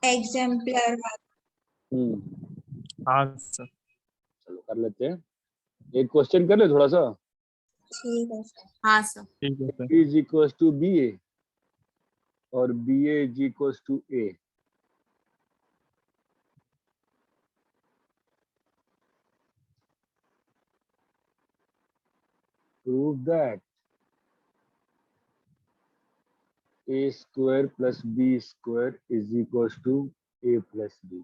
Exemplar. हाँ sir. चलो कर लेते हैं, एक क्वेश्चन कर ले थोड़ा सा। ठीक है सर। हाँ सर। ठीक है sir. B is equals to BA और BA is equals to A. Prove that A square plus B square is equals to A plus B.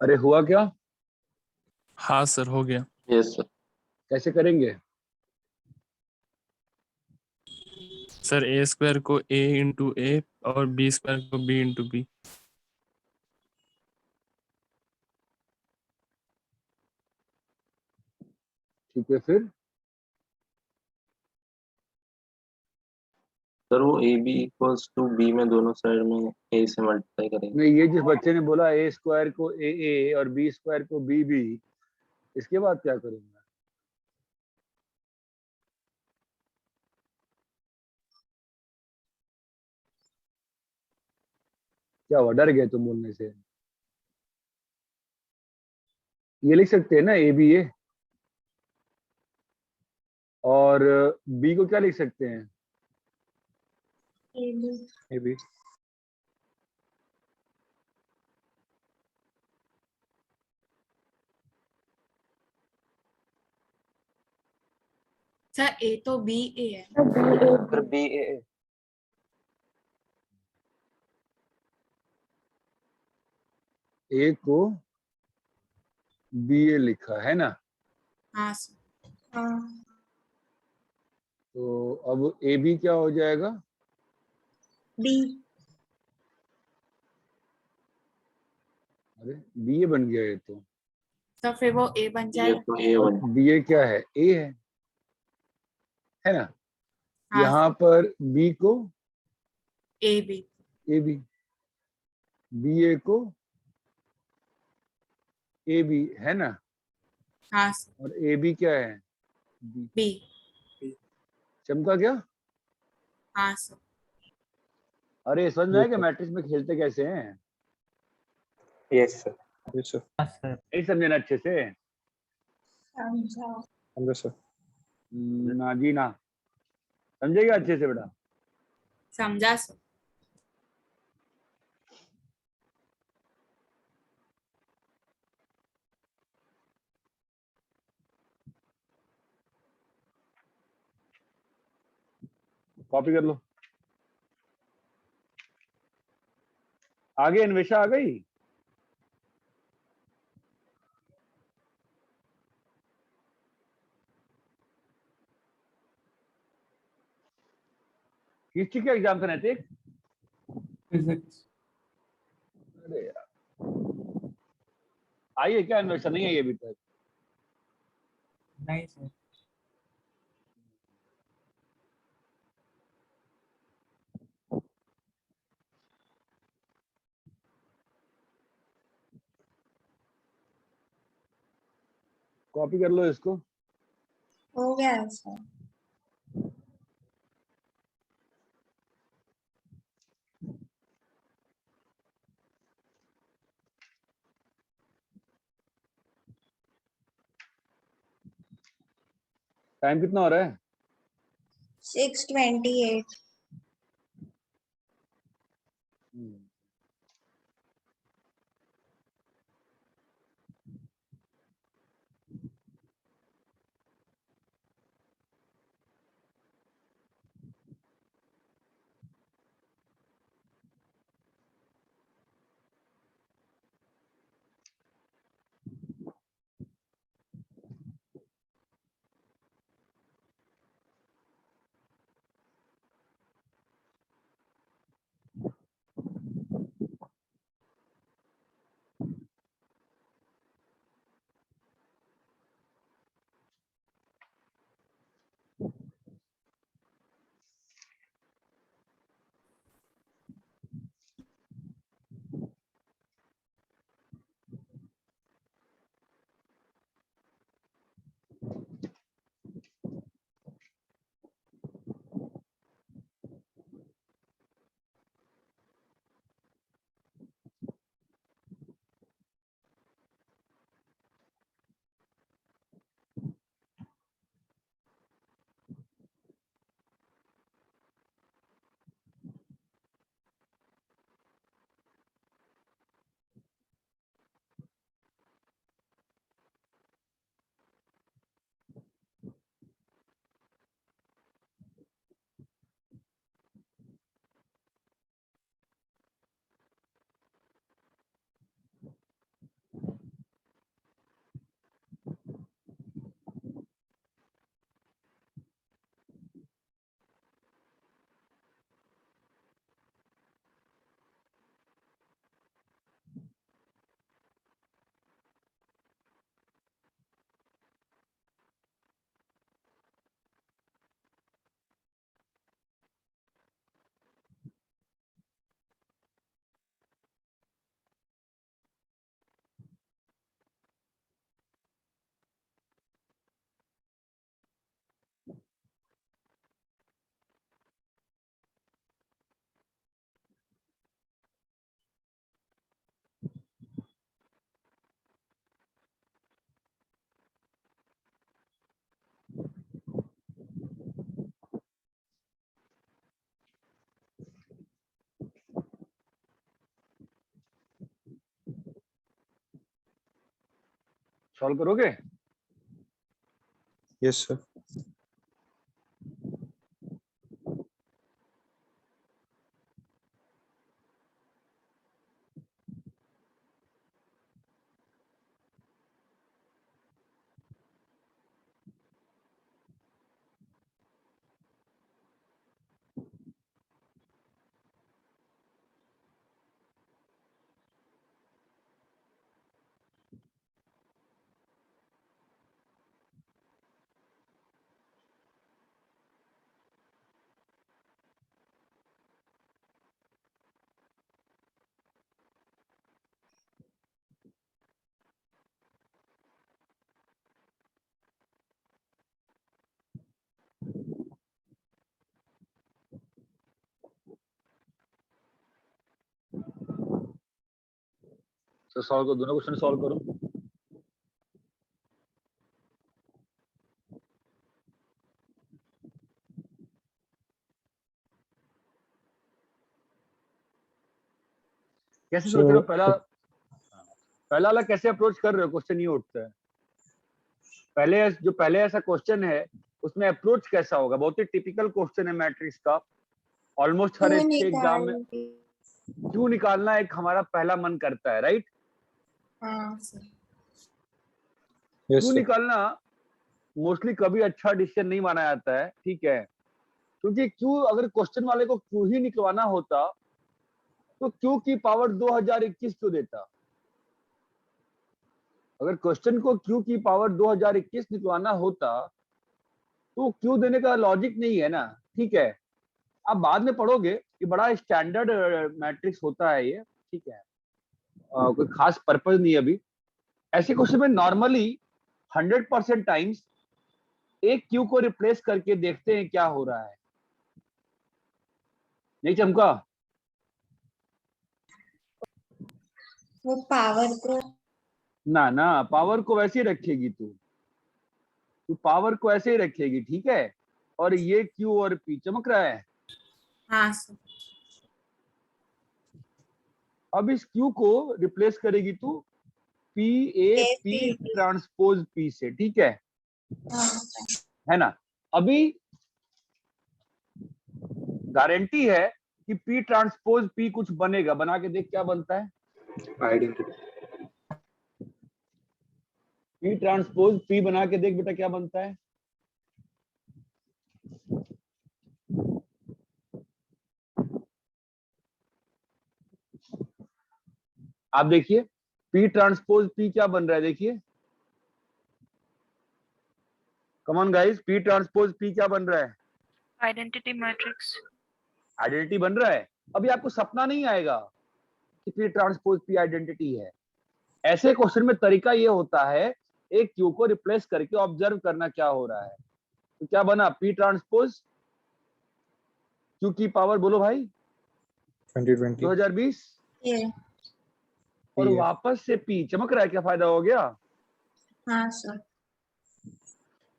अरे हुआ क्या? हाँ सर हो गया। Yes sir. कैसे करेंगे? सर ए स्क्वायर को a इंटू ए और बी स्क्वायर को b इंटू बी। ठीक है, फिर सर वो A B equals to B में दोनों साइड में ए से मल्टीप्लाई करेंगे। नहीं, ये जिस बच्चे ने बोला ए स्क्वायर को ए और बी स्क्वायर को बी, इसके बाद क्या करूंगा? क्या हुआ, डर गए तुम बोलने से? ये लिख सकते हैं ना ए बी ए, और बी को क्या लिख सकते हैं? A B. सर ए तो बी ए है। फिर बी ए। ए को बी ए लिखा है ना? हाँ सर। हाँ। तो अब ए बी क्या हो जाएगा? बी। अरे बी ए बन गया ये तो फिर वो ए बन ये जाएगा। तो ए वन। बी ए क्या है? ए है ना? हाँ यहाँ पर बी को A B. A B, B A को ए बी है ना? हाँ सर। और ए बी क्या है? बी। बी। चमका क्या? हाँ सर। अरे समझ में आया कि मैट्रिक्स में खेलते कैसे हैं? Yes sir. Yes sir. नहीं समझे ना अच्छे से? समझा। समझो सर। ना जी ना, समझेगा अच्छे से बेटा? समझा सर। कॉपी कर लो। आगे अन्वेषा आ गई? हिस्ट्री का एग्जाम था नैतिक? फिजिक्स। अरे यार, आई है क्या अन्वेषा? नहीं आई अभी तक? नहीं सर। कॉपी कर लो इसको। हो गया सर। टाइम कितना हो रहा है? 6:28। सॉल्व करोगे? Yes sir. तो सॉल्व करो, दोनों क्वेश्चन सॉल्व करो। कैसे सोच रहे हो? पहला वाला कैसे अप्रोच कर रहे हो? क्वेश्चन ये उठता है। पहले ऐसा क्वेश्चन है उसमें अप्रोच कैसा होगा? बहुत ही टिपिकल क्वेश्चन है मैट्रिक्स का, ऑलमोस्ट हर एक एग्जाम में। क्यों निकालना एक हमारा पहला मन करता है, राइट? हाँ सर। यस क्यों सर। निकालना मोस्टली कभी अच्छा डिसीजन नहीं माना जाता है, ठीक है? क्योंकि क्यों, अगर क्वेश्चन वाले को क्यों ही निकलवाना होता तो क्यों की पावर 2021 क्यों देता? अगर क्वेश्चन को क्यू की पावर 2021 निकलवाना होता तो क्यू देने का लॉजिक नहीं है ना, ठीक है? आप बाद में पढ़ोगे, ये बड़ा स्टैंडर्ड मैट्रिक्स होता है ये, ठीक है? कोई खास पर्पस नहीं है अभी। ऐसे क्वेश्चन में नॉर्मली 100% टाइम्स एक क्यू को रिप्लेस करके देखते हैं क्या हो रहा है। नहीं चमका? वो पावर को ना पावर को वैसे ही रखेगी तू पावर को ऐसे ही रखेगी, ठीक है? और ये क्यू और पी चमक रहा है। हाँ सर। अब इस क्यू को रिप्लेस करेगी तू P A P transpose P से, ठीक है? है ना? अभी गारंटी है कि पी ट्रांसपोज पी कुछ बनेगा, बना के देख क्या बनता है। आइडेंटिटी। पी ट्रांसपोज पी बना के देख बेटा क्या बनता है। आप देखिए पी ट्रांसपोज पी क्या बन रहा है, देखिए। Come on guys, P transpose P क्या बन रहा है? Identity matrix. आइडेंटिटी बन रहा है। अभी आपको सपना नहीं आएगा कि पी ट्रांसपोज पी आइडेंटिटी है। ऐसे क्वेश्चन में तरीका ये होता है एक क्यू को रिप्लेस करके ऑब्जर्व करना क्या हो रहा है। तो क्या बना? पी ट्रांसपोज क्यू की पावर बोलो भाई 2020 2020 ये और ये। वापस से पी चमक रहा है। क्या फायदा हो गया? हाँ सर।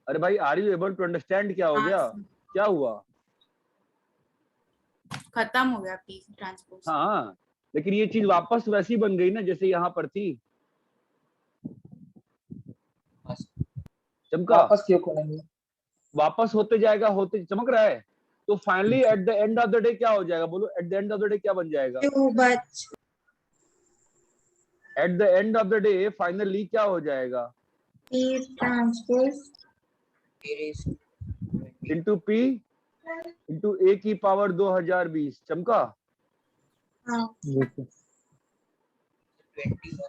अरे भाई, are you able to understand क्या हो हाँ गया? सर। क्या हुआ? खत्म हो गया पी ट्रांसपोज। हाँ, लेकिन ये चीज वापस वैसी बन गई ना जैसे यहाँ पर थी। चमका? वापस क्यों खोलेंगे? वापस होते जाएगा, होते चमक रहा है। तो finally at the end of the day क्या हो जाएगा? बोलो at the end of the day क्या बन जाएगा? क्यू बच at the end of the day finally क्या हो जाएगा? P transpose into P into A की पावर 2020। चमका? हाँ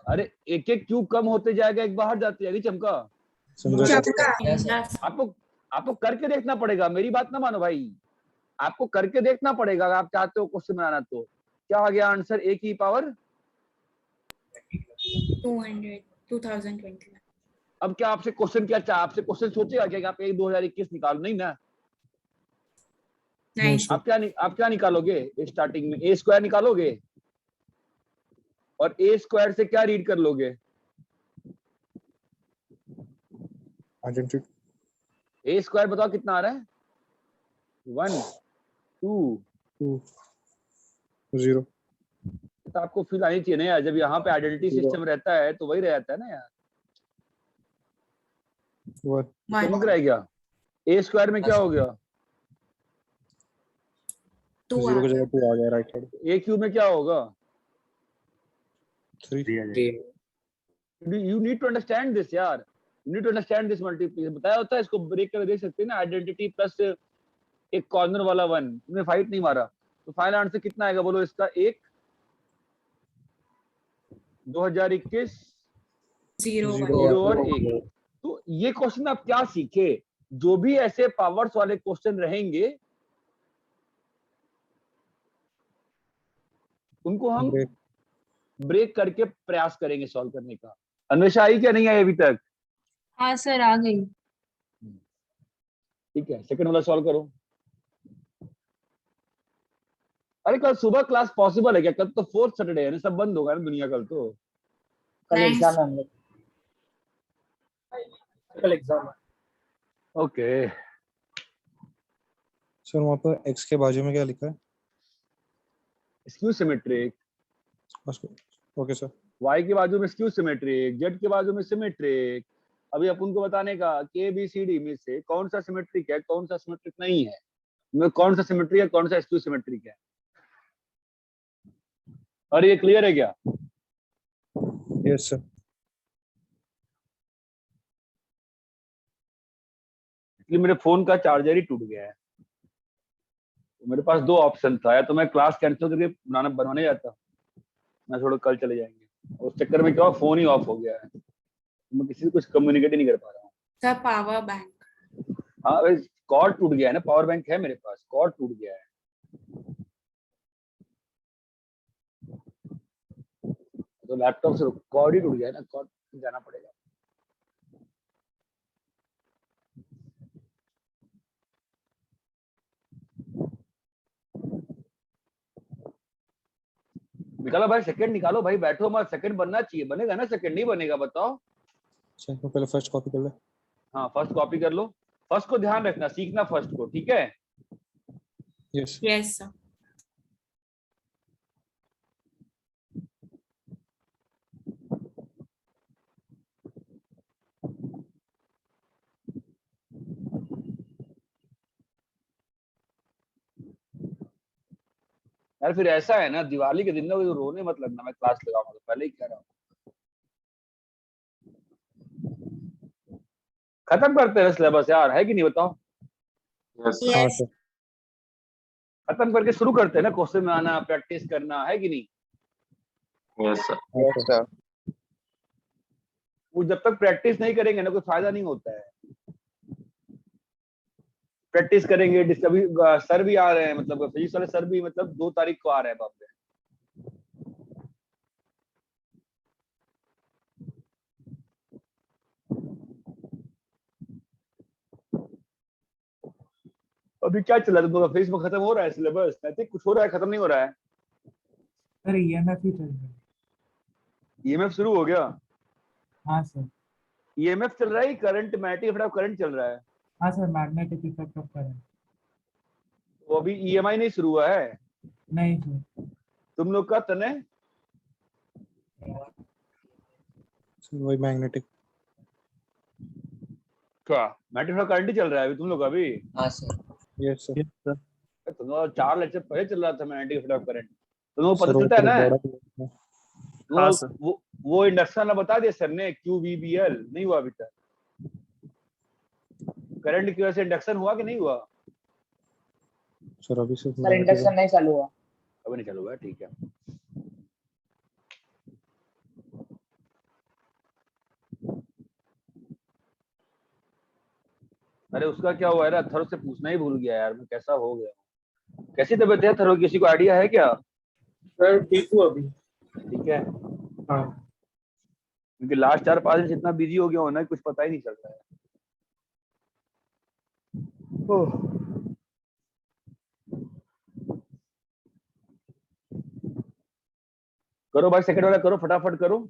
अरे एक एक क्यूब कम होते जाएगा, एक बाहर जाती जाएगी। चमका? समझा सर। चमका आपको करके देखना पड़ेगा, मेरी बात ना मानो भाई। आपको करके देखना पड़ेगा अगर आप चाहते हो क्वेश्चन बनाना। तो क्या आ गया आंसर? ए की पावर 2021। अब क्या आपसे क्वेश्चन आपसे क्वेश्चन सोचेगा क्या कि आप 2021 निकालो? नहीं ना। नहीं सर। आप क्या निकालोगे? स्टार्टिंग में ए स्क्वायर निकालोगे और ए स्क्वायर से क्या रीड कर लोगे? आइडेंटिटी ए स्क्वायर बताओ कितना आ रहा है? 1 2 2 0। तो आपको फील आनी चाहिए ना यार, जब यहाँ पे आइडेंटिटी सिस्टम रहता है तो वही रहता है ना यार। वन चमक रहा है क्या? ए स्क्वायर में क्या हो गया? 2 जीरो आ की गया जगह 2 आ गया राइट साइड। ए क्यूब में क्या होगा? 3 you need to understand this यार, you need to understand this multiplication. बताया होता है, इसको ब्रेक करके देख सकते हैं ना, आइडेंटिटी प्लस एक कॉर्नर वाला 1। तुमने फाइट नहीं मारा तो फाइनल आंसर कितना आएगा बोलो इसका? 1 2021 0 0 0 और 1। तो ये क्वेश्चन आप क्या सीखे? जो भी ऐसे पावर्स वाले क्वेश्चन रहेंगे उनको हम ब्रेक करके प्रयास करेंगे सॉल्व करने का। अन्वेषा आई क्या नहीं आई अभी तक? हाँ सर आ गई। ठीक है, सेकंड वाला सॉल्व करो। अरे कल सुबह क्लास पॉसिबल है क्या? कल तो 4th सैटरडे है ना, सब बंद होगा ना दुनिया कल तो। कल Nice. एग्जाम है हम लोग, कल एग्जाम है। ओके सर वहाँ पर x के बाजू में क्या लिखा है? Skew symmetric, okay sir. y के बाजू में स्क्यू सिमेट्रिक, z के बाजू में सिमेट्रिक। अभी अपन को बताने का कि ABCD में से कौन सा सिमेट्रिक है, कौन सा सिमेट्रिक नहीं है, में कौन सा सिमेट्रिक है, कौन सा स्क्यू सिमेट्रिक है। और ये क्लियर है क्या? Yes sir. इसलिए मेरे फोन का चार्जर ही टूट गया है, तो मेरे पास 2 ऑप्शन था, या तो मैं क्लास कैंसिल करके बनवाने जाता, मैं थोड़ा कल चले जाएंगे। उस चक्कर में क्या, फोन ही ऑफ हो गया है, मैं किसी से कुछ कम्युनिकेट ही नहीं कर पा रहा हूँ। Sir power bank. हाँ भाई, कॉर्ड टूट गया है ना, पावर बैंक है मेरे पास, कॉर्ड टूट गया है। तो लैपटॉप से कॉर्ड ही टूट गया है ना, कॉर्ड जाना पड़ेगा। निकालो भाई, सेकंड निकालो भाई, बैठो मत, सेकंड बनना चाहिए। बनेगा ना सेकंड? नहीं बनेगा बताओ। सर तो पहले फर्स्ट कॉपी कर ले। हाँ फर्स्ट कॉपी कर लो। फर्स्ट को ध्यान रखना, सीखना फर्स्ट को, ठीक है? Yes yes sir. यार फिर ऐसा है ना, दिवाली के दिन ना रोने मत लगना, मैं क्लास लगाऊंगा तो पहले ही कह रहा हूँ। खत्म करते हैं सिलेबस यार, है कि नहीं बताओ? यस हाँ यस सर। खत्म करके शुरू करते हैं ना, क्वेश्चन में आना, प्रैक्टिस करना, है कि नहीं? Yes sir. हाँ सर। वो जब तक प्रैक्टिस नहीं करेंगे ना कोई फायदा नहीं होता है। प्रैक्टिस करेंगे, डिस्कवरी सर भी आ रहे हैं, मतलब फिजिक्स वाले सर भी, मतलब 2 तारीख को आ रहे हैं बॉम्बे। अभी क्या चल रहा है तुम लोग? फेस में खत्म हो रहा है सिलेबस? नैतिक कुछ हो रहा है, खत्म नहीं हो रहा है? सर ईएमएफ ही चल रहा है। ईएमएफ शुरू हो गया? हाँ सर। ईएमएफ चल रहा है, करंट, मैग्नेटिक करंट चल रहा है? हाँ sir, magnetic effect of current. वो अभी ईएमआई नहीं शुरू हुआ है? नहीं सर। तुम लोग का तने सर वही मैग्नेटिक। क्या मैग्नेटिक करंट ही चल रहा है अभी तुम लोग का भी? हाँ सर। Yes sir. तुम लोग 4 लेक्चर पहले चल रहा था मैग्नेटिक करंट, तुम लोग को सर पता वो चलता है पूरा ना? बड़ा तुम हाँ लोग सर। वो इंडक्शन वाला बता दिया सर ने, QVBL नहीं हुआ अभी तक? करंट की वजह से इंडक्शन हुआ कि नहीं हुआ? सर अभी सिर्फ सर इंडक्शन नहीं चालू हुआ। अभी नहीं चालू हुआ, ठीक है। अरे उसका क्या हुआ है, थरो से पूछना ही भूल गया यार मैं, कैसा हो गया। कैसी तबीयत है थरो, किसी को आइडिया है क्या? सर ठीक हूँ अभी। ठीक है, हाँ। क्योंकि लास्ट 4-5 दिन से इतना बिजी हो गया हो ना, कुछ पता ही नहीं चल रहा है। ओह। करो भाई, सेकंड वाला करो, फटाफट करो।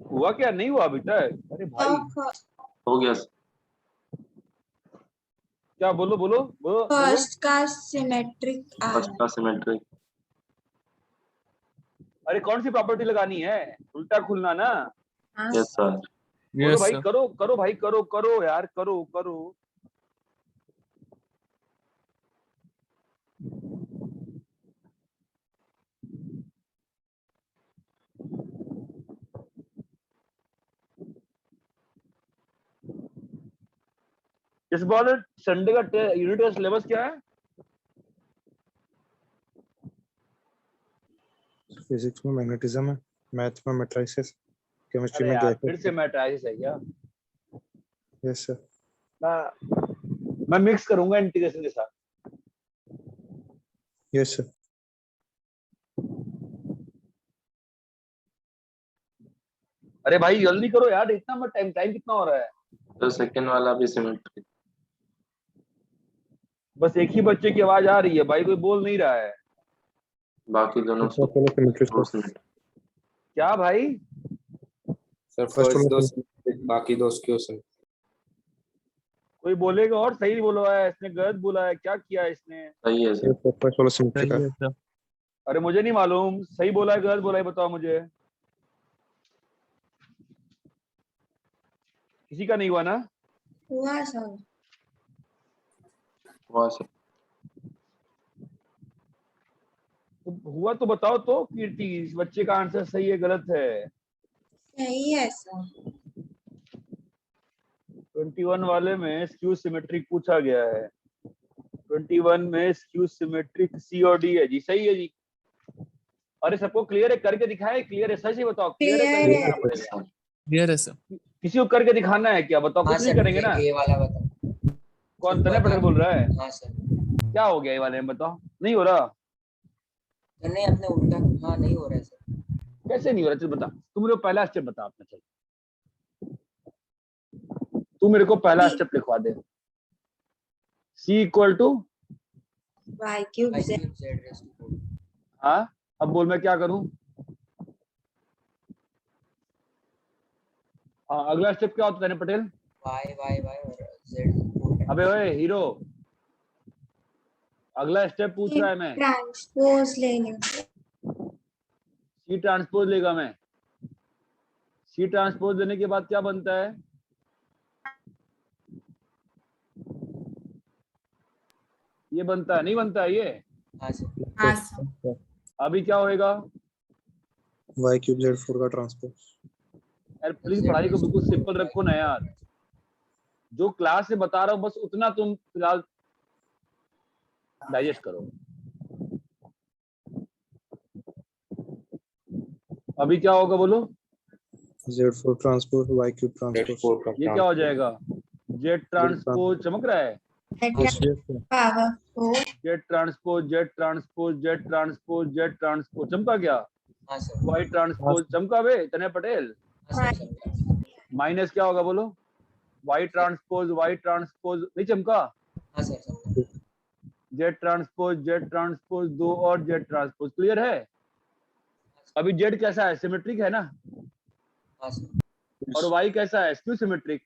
हुआ क्या, नहीं हुआ अभी तक? अरे भाई हो गया सर। क्या, बोलो बोलो बोलो बोलो। फर्स्ट का सिमेट्रिक आ फर्स्ट रहा का सिमेट्रिक। अरे कौन सी प्रॉपर्टी लगानी है, उल्टा खुलना ना। है। Yes sir. बोलो यस भाई, सर। करो करो भाई, करो करो यार, करो करो। इस बार संडे का यूनिट टेस्ट सिलेबस क्या है? फिजिक्स में मैग्नेटिज्म है, मैथ में मैट्रिसेस, केमिस्ट्री अरे में यार फिर गैसेस। से मैट्रिसेस है क्या? Yes sir. मैं मिक्स करूंगा इंटीग्रेशन के साथ। Yes sir. अरे भाई जल्दी करो यार, इतना मत, टाइम टाइम कितना हो रहा है? तो सेकंड वाला भी सिमेट्रिक। बस एक ही बच्चे की आवाज आ रही है भाई, कोई बोल नहीं रहा है। बाकी दोनों फर्स्ट वाला सिमेट्रिक दो सर। सिमेट्रिक। क्या भाई? सर फर्स्ट फर्स्ट वाला दो symmetric, बाकी दो क्वेश्चन। कोई बोलेगा और सही बोला है, इसने गलत बोला है, क्या किया है इसने? सही है सर। फर्स्ट वाला सिमेट्रिक सही है। है सर। अरे मुझे नहीं मालूम सही बोला है गलत बोला है, बताओ मुझे। किसी का नहीं हुआ ना? हुआ सर। वहाँ से तो हुआ तो बताओ तो कीर्ति, इस बच्चे का आंसर सही है गलत है? सही है सर। 21 वाले में स्क्यू सिमेट्रिक पूछा गया है। 21 में स्क्यू सिमेट्रिक सी और डी है जी, सही है जी। अरे सबको क्लियर है, करके दिखाए, क्लियर है, सही से बताओ, क्लियर है, करके Clear दिखाना है। पड़ेगा। क्लियर है सर। किसी को करके दिखाना है क्या, बताओ? कुछ नहीं करेंगे ना? ये वाला बताओ। कौन, तने पटेल बोल रहा है? हाँ सर। क्या हो गया ये वाले में, बताओ। नहीं हो रहा? नहीं अपने उल्टा, हाँ नहीं हो रहा है सर। कैसे नहीं हो रहा, चल बता, तू मेरे को पहला स्टेप बता अपना, चल तू मेरे को पहला C स्टेप लिखवा दे। C equal to, y cube z Z raised to 4। हाँ अब बोल मैं क्या करूं? हाँ अगला स्टेप क्या होता है तने पटेल? y और z। अबे ओए हीरो, अगला स्टेप पूछ रहा है मैं। ट्रांसपोज ले लेंगे। सी ट्रांसपोज लेगा मैं। सी ट्रांसपोज लेने के बाद क्या बनता है? ये बनता है, नहीं बनता है ये? हाँ सर। हाँ सर। अभी क्या होएगा? y क्यूब z4 का ट्रांसपोज। यार प्लीज पढ़ाई को बिल्कुल सिंपल रखो ना यार, जो क्लास से बता रहा हूँ बस उतना तुम फिलहाल डाइजेस्ट करो। अभी क्या होगा बोलो? z4 transpose y cube transpose. Z4 का ये क्या हो जाएगा? जेड ट्रांसपोज, चमक रहा है? Power 4 Z transpose Z transpose Z transpose Z transpose, चमका क्या? हाँ सर। वाई ट्रांसपोज चमका बे तने पटेल? हाँ सर। माइनस क्या होगा बोलो? वाई ट्रांसपोज नहीं चमका? हाँ सर। जेड ट्रांसपोज 2 और जेड ट्रांसपोज, क्लियर है? अभी जेड कैसा है, सिमेट्रिक है ना? हाँ सर। और वाई कैसा है, स्क्यू सिमेट्रिक।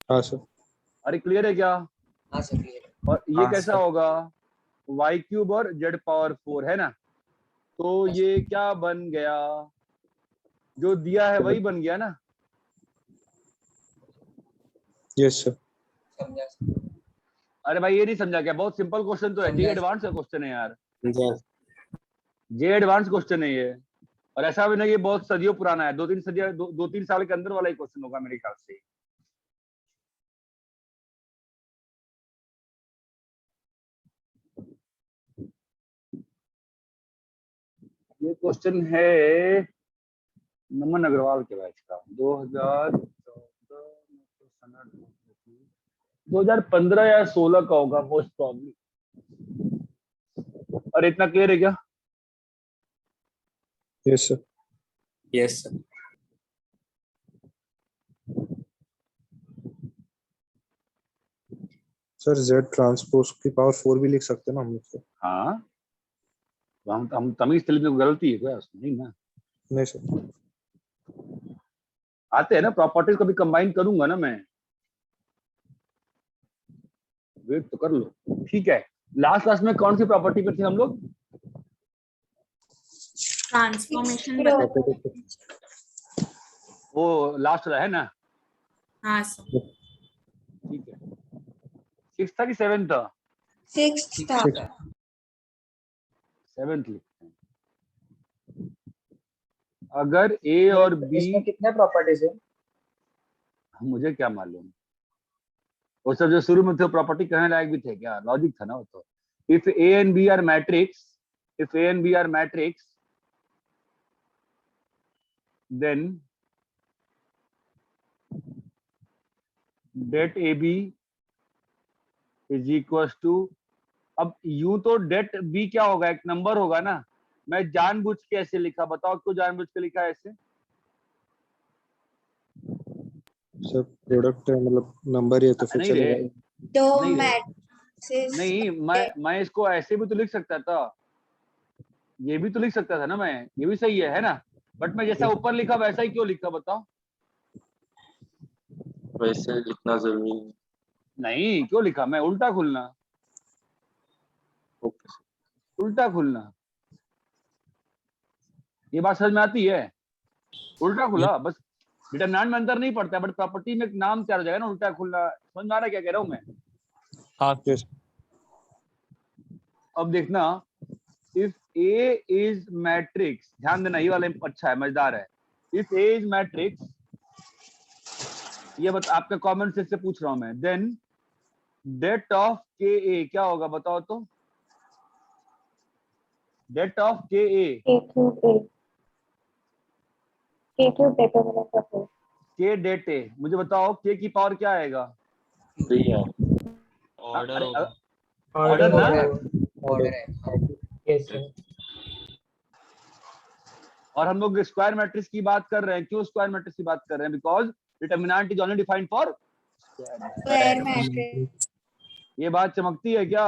हाँ सर। अरे क्लियर है क्या? हाँ सर क्लियर है। और ये कैसा होगा? वाई क्यूब और जेड पावर 4 है ना? तो ये क्या बन गया? जो दिया है वही बन गया ना? Yes sir. समझा सर। अरे भाई ये नहीं समझा क्या? बहुत सिंपल क्वेश्चन तो है, जे एडवांस का क्वेश्चन है यार, जे एडवांस क्वेश्चन है ये। और ऐसा भी नहीं ये बहुत सदियों पुराना है, 2-3 साल के अंदर वाला ही क्वेश्चन होगा मेरे ख्याल से। ये क्वेश्चन है नमन अग्रवाल के बैच का, 2015 या 16 का होगा मोस्ट प्रॉब्ली। और इतना क्लियर है क्या? Yes sir. Yes sir. Sir z transpose की पावर 4 भी लिख सकते हैं ना हम लोग? हाँ हम तमीज तलीब में गलती है क्या उसमें? नहीं ना। नहीं सर। आते हैं ना प्रॉपर्टीज, कभी कंबाइन करूंगा ना मैं, वेट तो कर लो। ठीक है, लास्ट क्लास में कौन सी प्रॉपर्टी पे थे हम लोग? ट्रांसफॉर्मेशन वो लास्ट वाला है ना? हाँ सर। ठीक है, 6 था कि 7 था? 6th था। 7th लिखते हैं। अगर ए और बी, इसमें कितने प्रॉपर्टीज है? मुझे क्या मालूम, वो सब जो शुरू में थे प्रॉपर्टी कहने लायक भी थे क्या? लॉजिक था ना वो तो। If A and B are matrix, if A and B are matrix, then det A B is equal to, अब यूं तो डेट बी क्या होगा, एक नंबर होगा ना। मैं जानबूझ के ऐसे लिखा, बताओ क्यों जानबूझ के लिखा ऐसे? सर प्रोडक्ट मतलब नंबर ही है तो फिर नहीं रे, चलेगा। दो नहीं रे, मैट्रिसेस। नहीं, मैं इसको ऐसे भी तो लिख सकता था, ये भी तो लिख सकता था ना मैं, ये भी सही है ना? बट मैं जैसा ऊपर लिखा वैसा ही क्यों लिखा बताओ? वैसे लिखना जरूरी है। नहीं, क्यों लिखा मैं? उल्टा खुलना, ओके उल्टा खुलना, ये बात समझ में आती है? उल्टा खुला बस, डिटरमिनेंट में अंतर नहीं पड़ता, बट प्रॉपर्टी में एक नाम तैयार हो जाएगा ना, उल्टा खुलना। समझ में आ रहा है क्या कह रहा हूं मैं? हाँ यस अब देखना, इफ ए इज मैट्रिक्स, ध्यान देना ये वाला अच्छा है, मजेदार है। इफ ए इज मैट्रिक्स, ये आपका कॉमन सेंस से पूछ रहा हूं मैं, देन डेट ऑफ के ए क्या होगा बताओ तो? डेट ऑफ के ए, के डेट ए, मुझे बताओ के की पावर क्या आएगा? 3 है। ऑर्डर ना? ऑर्डर है। Yes sir. और हम लोग स्क्वायर मैट्रिक्स की बात कर रहे हैं, क्यों स्क्वायर मैट्रिक्स की बात कर रहे हैं? Because determinant is only defined for square matrix. ये बात चमकती है क्या?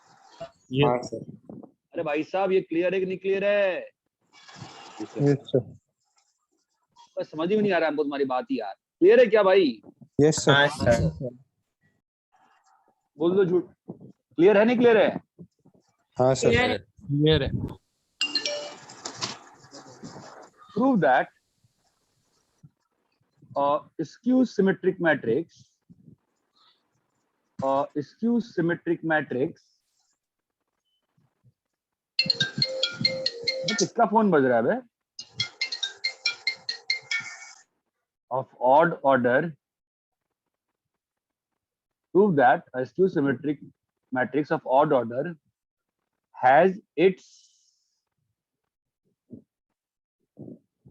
हाँ सर। अरे भाई साहब, ये क्लियर है कि नहीं क्लियर है? Yes sir. बस समझ ही नहीं आ रहा हमको तुम्हारी बात ही यार। क्लियर है क्या भाई? Yes sir. हाँ सर। बोल दो झूठ, क्लियर है नहीं क्लियर है? हाँ सर। क्लियर है। Prove that skew symmetric matrix, skew symmetric matrix, किसका फोन बज रहा है बे? Of odd order, prove that a skew symmetric matrix of odd order has its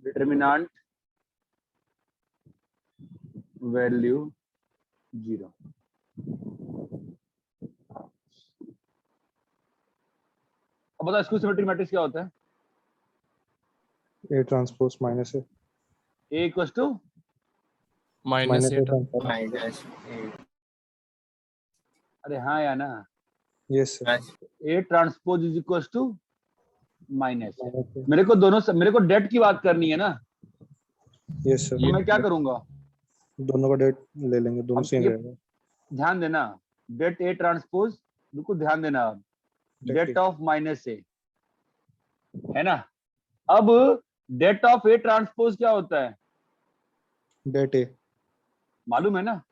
determinant value 0. अब बताओ स्क्यू सिमेट्रिक मैट्रिक्स क्या होता है? ए ट्रांसपोज माइनस है। A equals to minus eight. Minus अरे हाँ या ना? Yes sir. A transpose is equals to minus. मेरे को दोनों, मेरे को डेट की बात करनी है ना, यस सर। तो मैं क्या करूंगा? दोनों का डेट ले लेंगे, दोनों अब सेम ये रहेगा। ध्यान देना, डेट A ट्रांसपोज, बिल्कुल ध्यान देना, डेट ऑफ माइनस ए है ना? अब डेट ऑफ ए ट्रांसपोज क्या होता है डेट ए। मालूम है ना?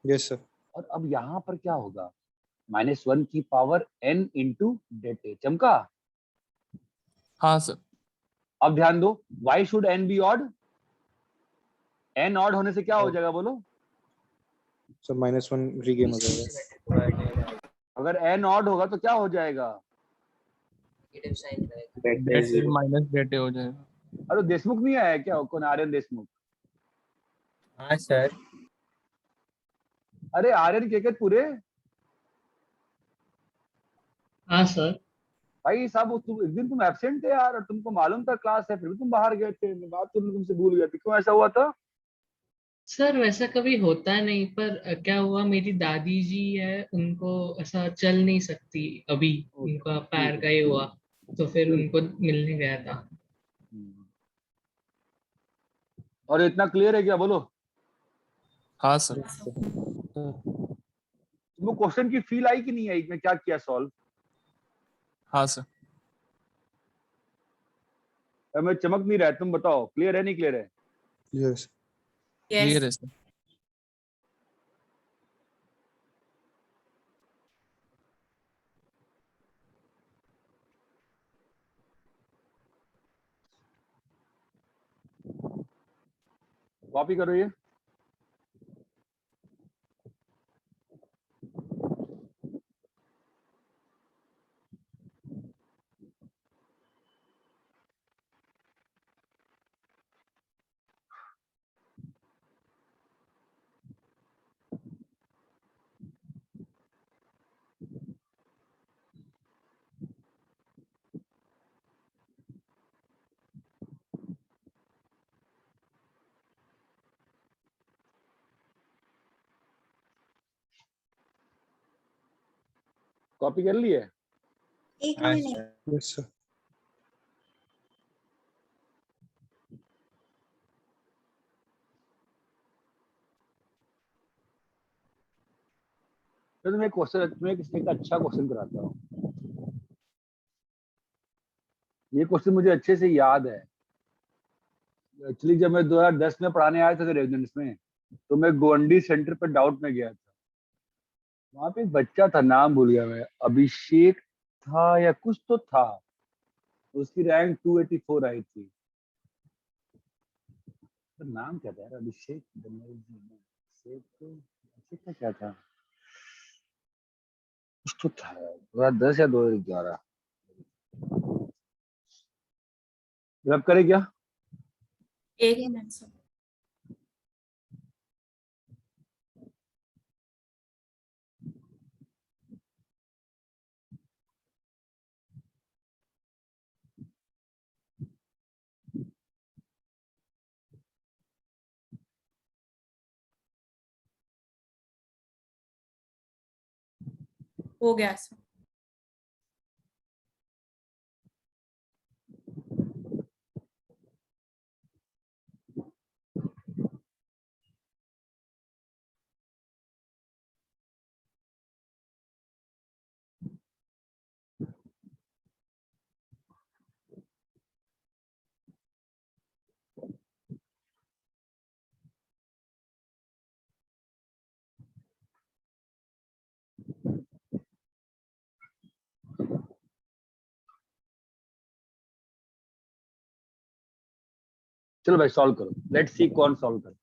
Yes sir. और अब यहां पर क्या होगा? -1 की power n into det A. चमका? हाँ सर। अब ध्यान दो, why should n be odd? n odd होने से क्या हो जाएगा बोलो? सर -1 रीगेन हो जाएगा। अगर n ऑड होगा तो क्या हो जाएगा? नेगेटिव साइन रहेगा। डेट माइनस डेट हो जाएगा। अरे देशमुख नहीं आया क्या? कौन? आर्यन देशमुख? हाँ सर। अरे आर्यन के पूरे हाँ सर। भाई साहब, तुम एक दिन तुम एब्सेंट थे यार, और तुमको मालूम था क्लास है, फिर भी तुम बाहर गए थे। मैं बात तुमसे भूल गया थी, क्यों ऐसा हुआ था? सर वैसा कभी होता नहीं, पर क्या हुआ, मेरी दादी जी है, उनको ऐसा चल नहीं सकती अभी, उनका पैर का ही हुआ, तो फिर उनको मिलने गया था। और इतना क्लियर है क्या, बोलो। हाँ सर। Yes, sir. तुमको क्वेश्चन की फील आई कि नहीं आई, मैं क्या किया सॉल्व। हाँ सर। मैं चमक नहीं रहा है, तुम बताओ क्लियर है नहीं क्लियर है। Yes. क्लियर है सर। कॉपी करो ये। कॉपी कर लिए। एक हाँ मिनट। सर। Yes, sir. तो तुम्हें क्वेश्चन, तुम्हें एक अच्छा क्वेश्चन कराता हूँ। ये क्वेश्चन मुझे अच्छे से याद है। एक्चुअली जब मैं 2010 में पढ़ाने आया था रेजिडेंस में, तो मैं गोवंडी सेंटर पर डाउट में गया था। वहां पे एक बच्चा था, नाम भूल गया मैं, अभिषेक था या कुछ तो था। उसकी रैंक 284 आई थी। तो नाम क्या था यार, अभिषेक बनर्जी, अभिषेक का क्या था, कुछ तो था 2010 या 2011। रब करे क्या। एक मिनट सर। हो गया सर। चलो भाई सॉल्व करो, लेट्स सी कौन सॉल्व करता है।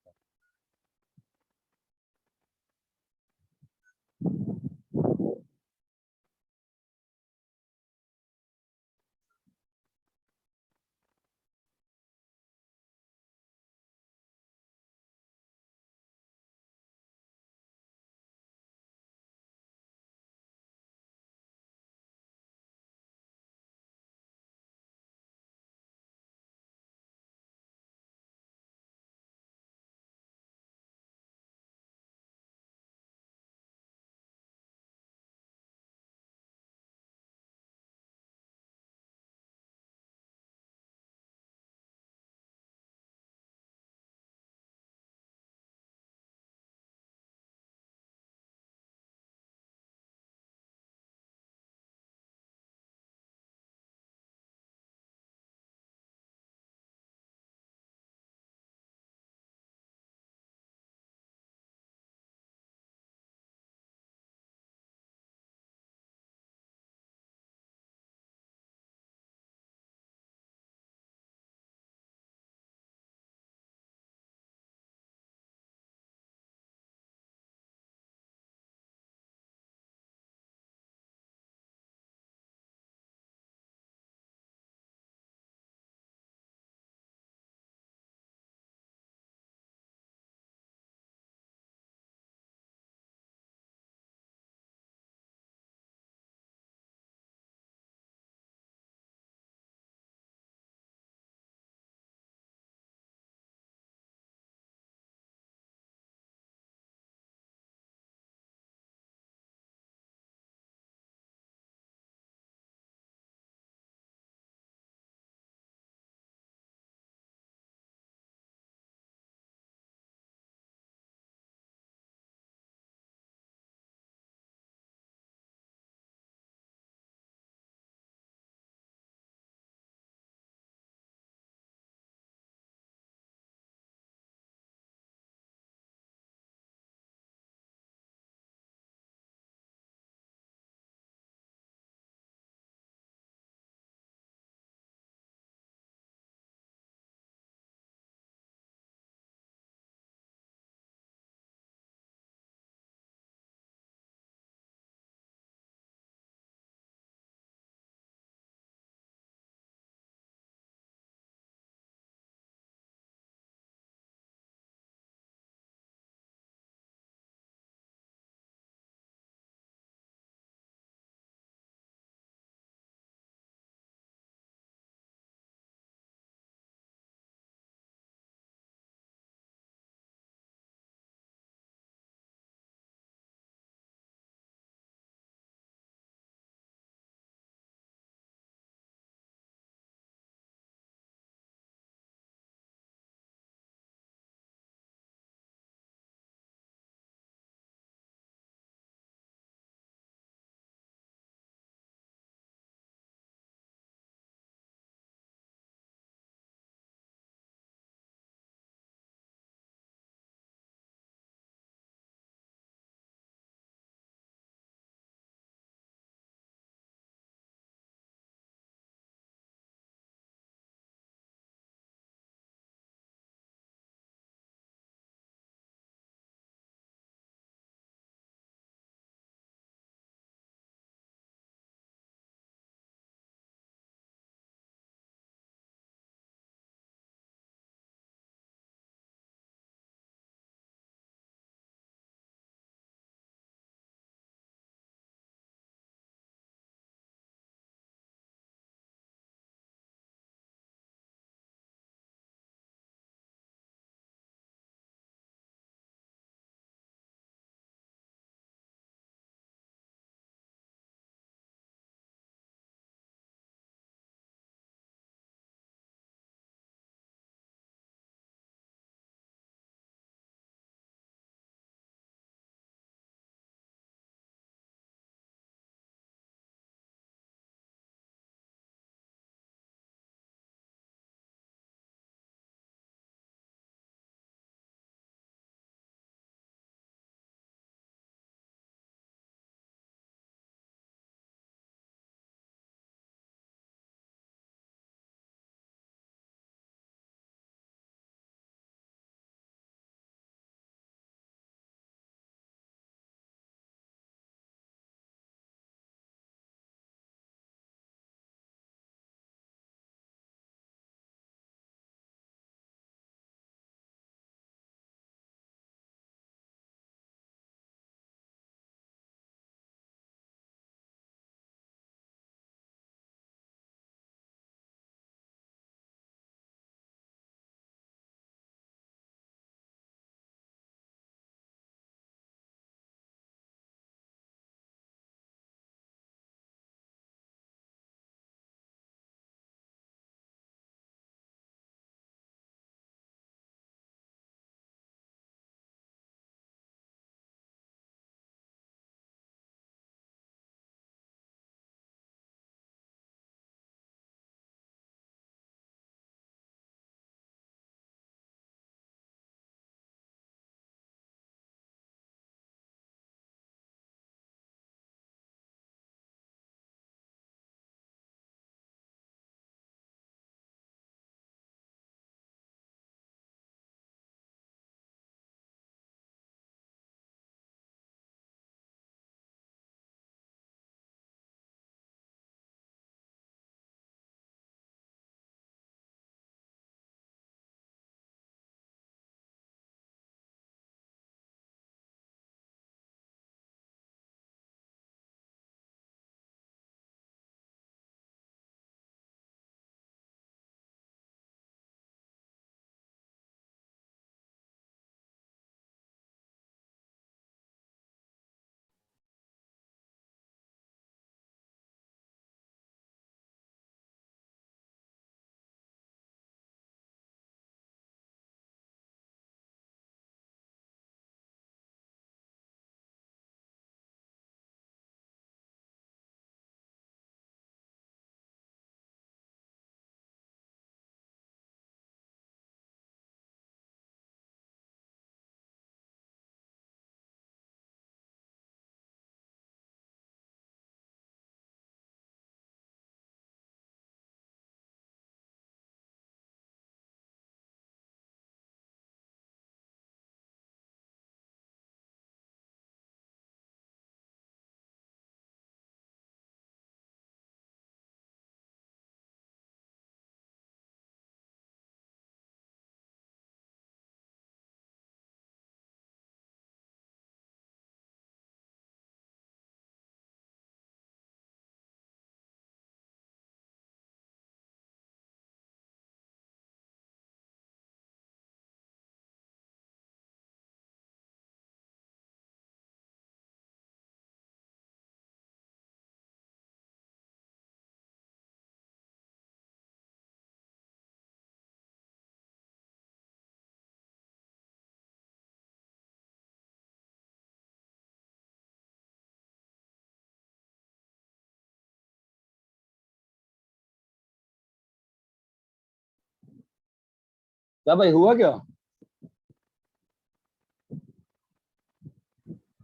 क्या भाई हुआ क्या?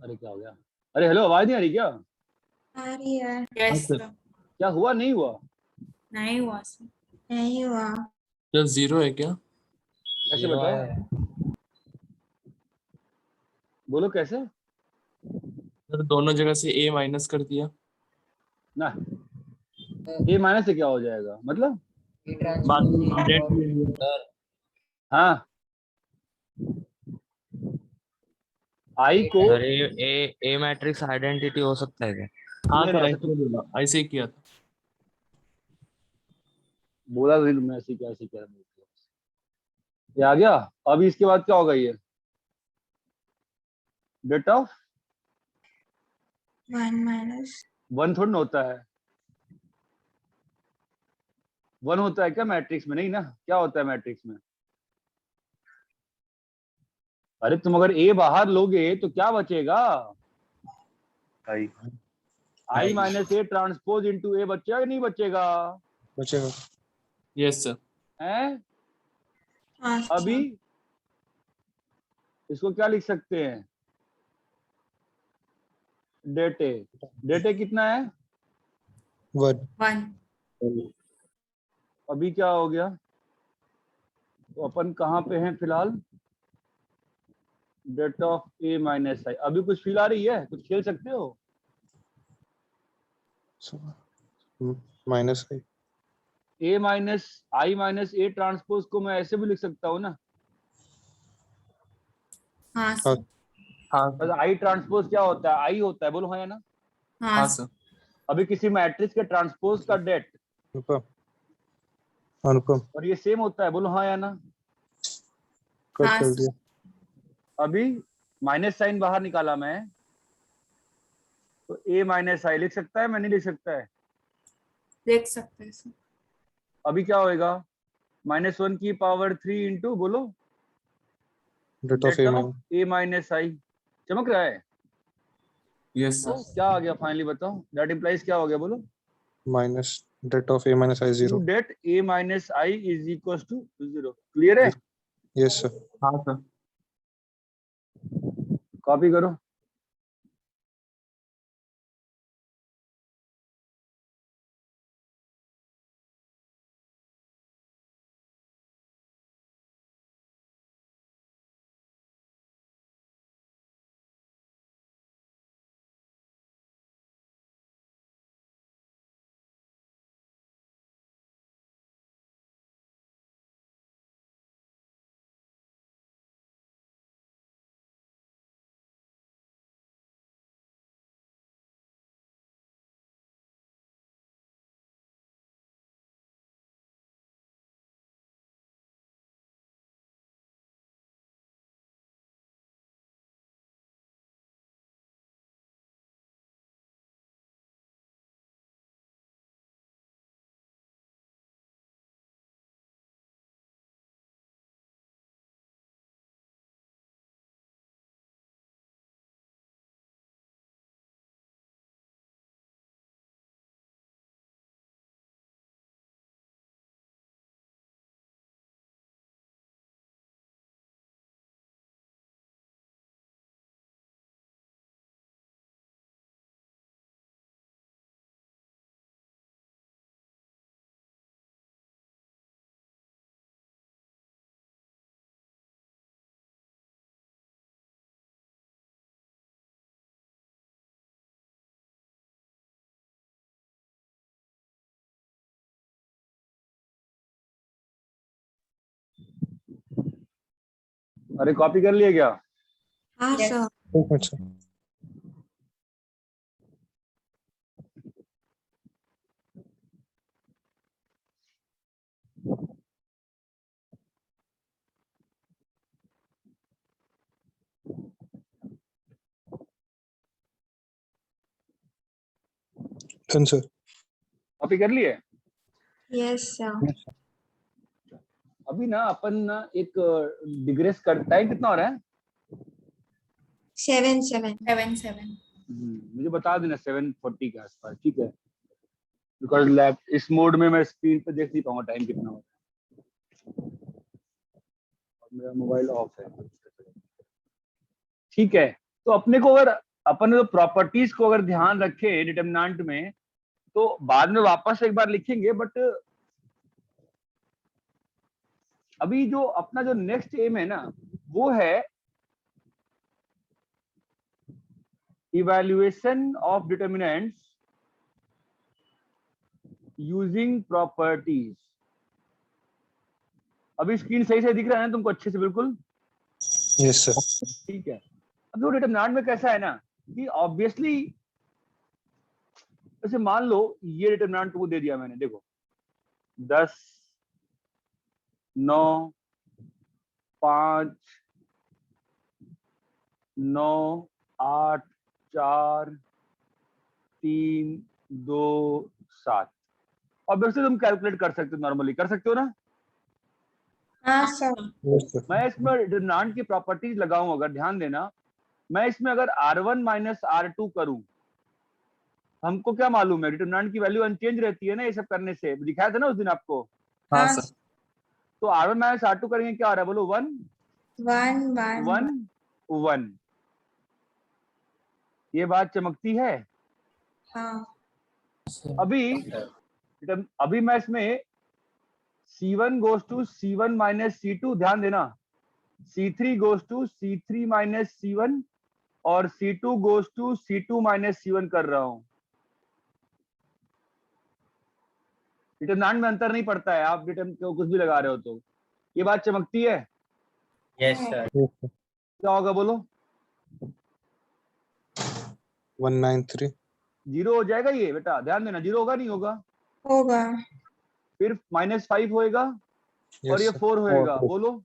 अरे क्या हो गया? अरे हेलो, आवाज नहीं आ रही क्या? आ रही है। Yes sir. क्या हुआ, नहीं हुआ? नहीं हुआ सर। नहीं हुआ। क्या जीरो है क्या? कैसे जीरो बताओ, आया है। बोलो कैसे सर दोनों जगह से ए माइनस कर दिया। ना? ए माइनस से क्या हो जाएगा मतलब? ई बाद ट्रांसपोज में डेट ले लिया। सर हाँ, आई को सर ए मैट्रिक्स आइडेंटिटी हो सकता है क्या? हाँ नहीं सर नहीं, ऐसा ऐसे तो ही बोला, ऐसे ही किया था। बोला नहीं तुमने, ऐसे क्या ये आ गया। अभी इसके बाद क्या होगा? ये डेट ऑफ 1 माइनस 1 थोड़ा ना होता है। 1 होता है क्या मैट्रिक्स में? नहीं ना। क्या होता है मैट्रिक्स में? अरे तुम अगर ए बाहर लोगे तो क्या बचेगा? आई माइनस ए ट्रांसपोज इंटू ए बचेगा कि नहीं बचेगा? बचेगा। Yes sir. हैं? हाँ अभी सर। इसको क्या लिख सकते हैं? डेटे डेटे कितना है? 1 1 अभी क्या हो गया? तो अपन कहाँ पे हैं फिलहाल? डेट ऑफ ए माइनस आई। अभी कुछ फील आ रही है? कुछ खेल सकते हो? Minus I. A minus I minus A transpose को मैं ऐसे भी लिख सकता हूँ ना। हाँ सर। हाँ बस सर। आई ट्रांसपोज क्या होता है? आई होता है, बोलो हाँ या ना। हाँ हाँ सर। अभी किसी मैट्रिक्स के ट्रांसपोज का डेट अनुपम अनुपम और ये सेम होता है, बोलो हाँ या ना। कट हाँ कर सर। दिया। अभी माइनस साइन बाहर निकाला मैं, तो ए माइनस आई लिख सकता है, मैं नहीं लिख सकता है? देख सकते हैं सर। अभी क्या होएगा? -1 की पावर 3 इंटू बोलो det of det A of A minus I. चमक रहा है? यस तो सर। क्या आ गया फाइनली बताओ? दैट इंप्लाइज क्या हो गया बोलो? Minus det of A minus I to 0। Det A minus I is equal to 0। Clear है? Yes sir. हाँ सर। कॉपी करो। अरे कॉपी कर लिए क्या? हाँ सर। एक minute sir. Done sir. Copy कर लिए? Yes sir. अभी ना अपन ना एक डिग्रेस कर, टाइम कितना हो रहा है? 7 मुझे बता देना 7:40 के आसपास, ठीक है? बिकॉज लैब इस मोड में मैं स्क्रीन पे देख नहीं पाऊंगा टाइम कितना हो रहा है। मेरा मोबाइल ऑफ है। ठीक है, तो अपने को अगर अपन जो प्रॉपर्टीज को अगर ध्यान रखे डिटरमिनेंट में, तो बाद में वापस एक बार लिखेंगे, बट अभी जो अपना जो नेक्स्ट एम है ना, वो है evaluation of determinants using properties. अभी स्क्रीन सही से दिख रहा है ना तुमको अच्छे से? बिल्कुल यस सर। ठीक है। अब जो डिटरमिनेंट में कैसा है ना कि ऑब्वियसली, जैसे मान लो ये डिटरमिनेंट को दे दिया मैंने, देखो 10, 9, 5, 9, 8, 4, 3, 2, 7। ऑब्वियसली तुम कैलकुलेट कर सकते हो, नॉर्मली कर सकते हो ना? हाँ सर। Yes sir. मैं इसमें डिटरमिनेंट की प्रॉपर्टीज लगाऊं, अगर ध्यान देना, मैं इसमें अगर R1 माइनस R2 करूं, हमको क्या मालूम है डिटरमिनेंट की वैल्यू अनचेंज रहती है ना, ये सब करने से दिखाया था ना उस दिन आपको। हाँ हाँ सर। तो R1 माइनस R2 करेंगे, क्या आ रहा है बोलो? 1 1 1 1 1। ये बात चमकती है। हाँ अभी मैं इसमें C1 goes to C1 minus C2, ध्यान देना, C3 goes to C3 minus C1 और C2 goes to C2 minus C1 कर रहा हूं। डिटरमिनेंट में अंतर नहीं पड़ता है, आप डिटरमिनेंट को कुछ भी लगा रहे हो तो। ये बात चमकती है? Yes sir. क्या होगा बोलो? 193। जीरो हो जाएगा ये बेटा, ध्यान देना, जीरो होगा नहीं होगा? होगा। फिर -5 होएगा और ये यस 4 होएगा, सर। बोलो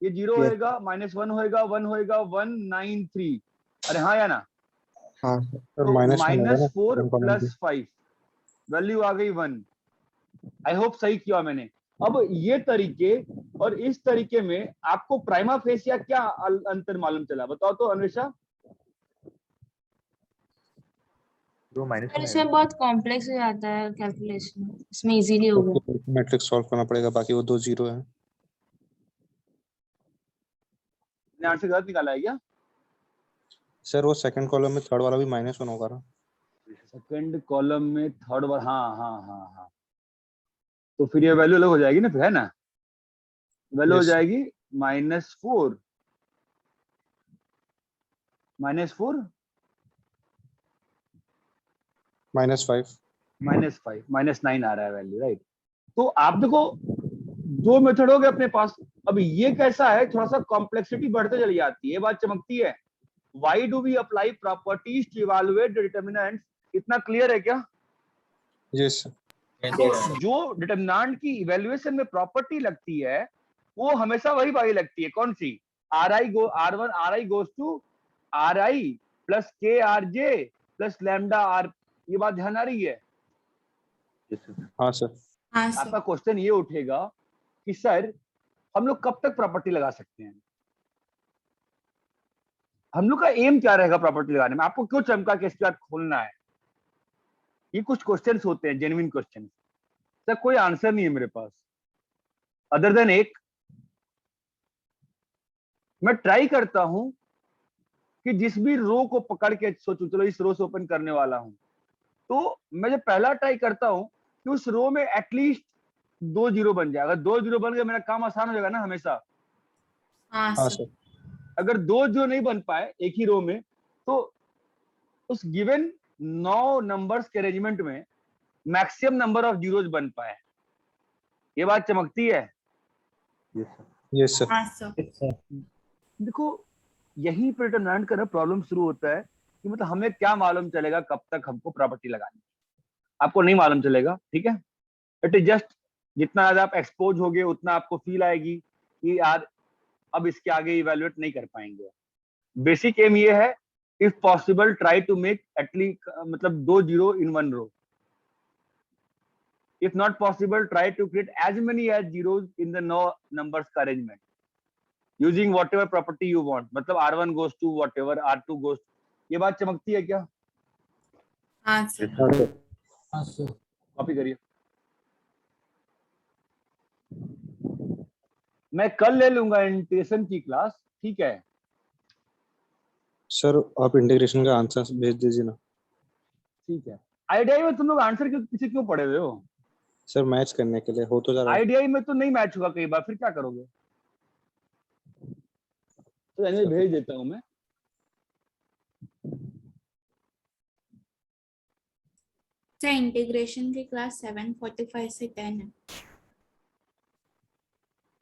ये 0 Yes. होएगा, -1 होएगा, 1 होएगा, 193। अरे हाँ या ना? हाँ सर। तो -4 1 + 5 वैल्यू आ गई 1। आई होप सही किया मैंने। अब ये तरीके और इस तरीके में आपको प्राइमा फेसिया क्या अंतर मालूम चला, बताओ तो अन्वेषा? पर इसमें बहुत कॉम्प्लेक्स हो जाता है कैलकुलेशन, इसमें इजीली होगा। मैट्रिक्स सॉल्व करना पड़ेगा, बाकी वो 2 0 है। मैंने आंसर गलत निकाला है क्या? सर वो सेकंड कॉलम में थर्ड वाला भी -1 होगा ना? सेकंड कॉलम में थर्ड बार, हाँ हाँ हाँ हाँ, तो फिर ये वैल्यू अलग हो जाएगी ना, फिर है ना? वैल्यू हो Yes. जाएगी -4 -4 -5 -9 आ रहा है वैल्यू, राइट? तो आप देखो, दो मेथड हो गए अपने पास। अब ये कैसा है, थोड़ा सा कॉम्प्लेक्सिटी बढ़ते चली जाती है, ये बात चमकती है। Why do we apply properties to evaluate the determinants? इतना क्लियर है क्या? यस तो जो डिटरमिनेंट की इवैल्यूएशन में प्रॉपर्टी लगती है, वो हमेशा वही वाली लगती है, कौन सी? R1 goes to RI plus KRJ plus lambda R। ये बात ध्यान आ रही है? हाँ सर। हाँ आपका सर। क्वेश्चन ये उठेगा कि सर हम लोग कब तक प्रॉपर्टी लगा सकते हैं? हम लोग का एम क्या रहेगा प्रॉपर्टी लगाने में? आपको क्यों चमका के इसके बाद खोलना है? ये कुछ क्वेश्चंस होते हैं, जेन्युइन क्वेश्चन। सर कोई आंसर नहीं है मेरे पास अदर देन एक, मैं ट्राई करता हूं कि जिस भी रो को पकड़ के सोचूं, चलो इस रो से ओपन करने वाला हूं, तो मैं जब पहला ट्राई करता हूं कि उस रो में एटलीस्ट 2 0 बन जाए। अगर 2 0 बन गया, मेरा काम आसान हो जाएगा ना हमेशा। हाँ हाँ सर। सर। अगर 2 जो नहीं बन पाए एक ही रो में, तो उस गिवन 9 नंबर्स के अरेंजमेंट में मैक्सिमम नंबर ऑफ जीरोस बन पाए। ये बात चमकती है? Yes sir. हाँ सर। देखो यही पर डिटरमिनेंट का प्रॉब्लम शुरू होता है कि मतलब हमें क्या मालूम चलेगा कब तक हमको प्रॉपर्टी लगानी है? आपको नहीं मालूम चलेगा, ठीक है? इट इज जस्ट, जितना ज्यादा आप एक्सपोज होगे उतना आपको फील आएगी कि यार अब इसके आगे इवैल्यूएट नहीं कर पाएंगे। बेसिक एम ये है, if possible try to make at least मतलब 2 0 इन 1 रो। If not possible, try to create as many as zeros in the no numbers का arrangement using whatever property you want। मतलब R1 goes to whatever, R2 goes। ये बात चमकती है क्या? हाँ sir. हाँ सर। कॉपी करिए। मैं कल ले लूंगा इंटीग्रेशन की क्लास, ठीक है? सर आप इंटीग्रेशन का आंसर भेज दीजिए ना। ठीक है। आईडीआई में तुम लोग आंसर क्यों पीछे क्यों पड़े हुए हो? सर मैच करने के लिए हो तो जा रहा है। आईडीआई में तो नहीं मैच होगा कई बार, फिर क्या करोगे? तो यानी भेज देता हूं मैं। सर इंटीग्रेशन की क्लास 7:45 से 10 है।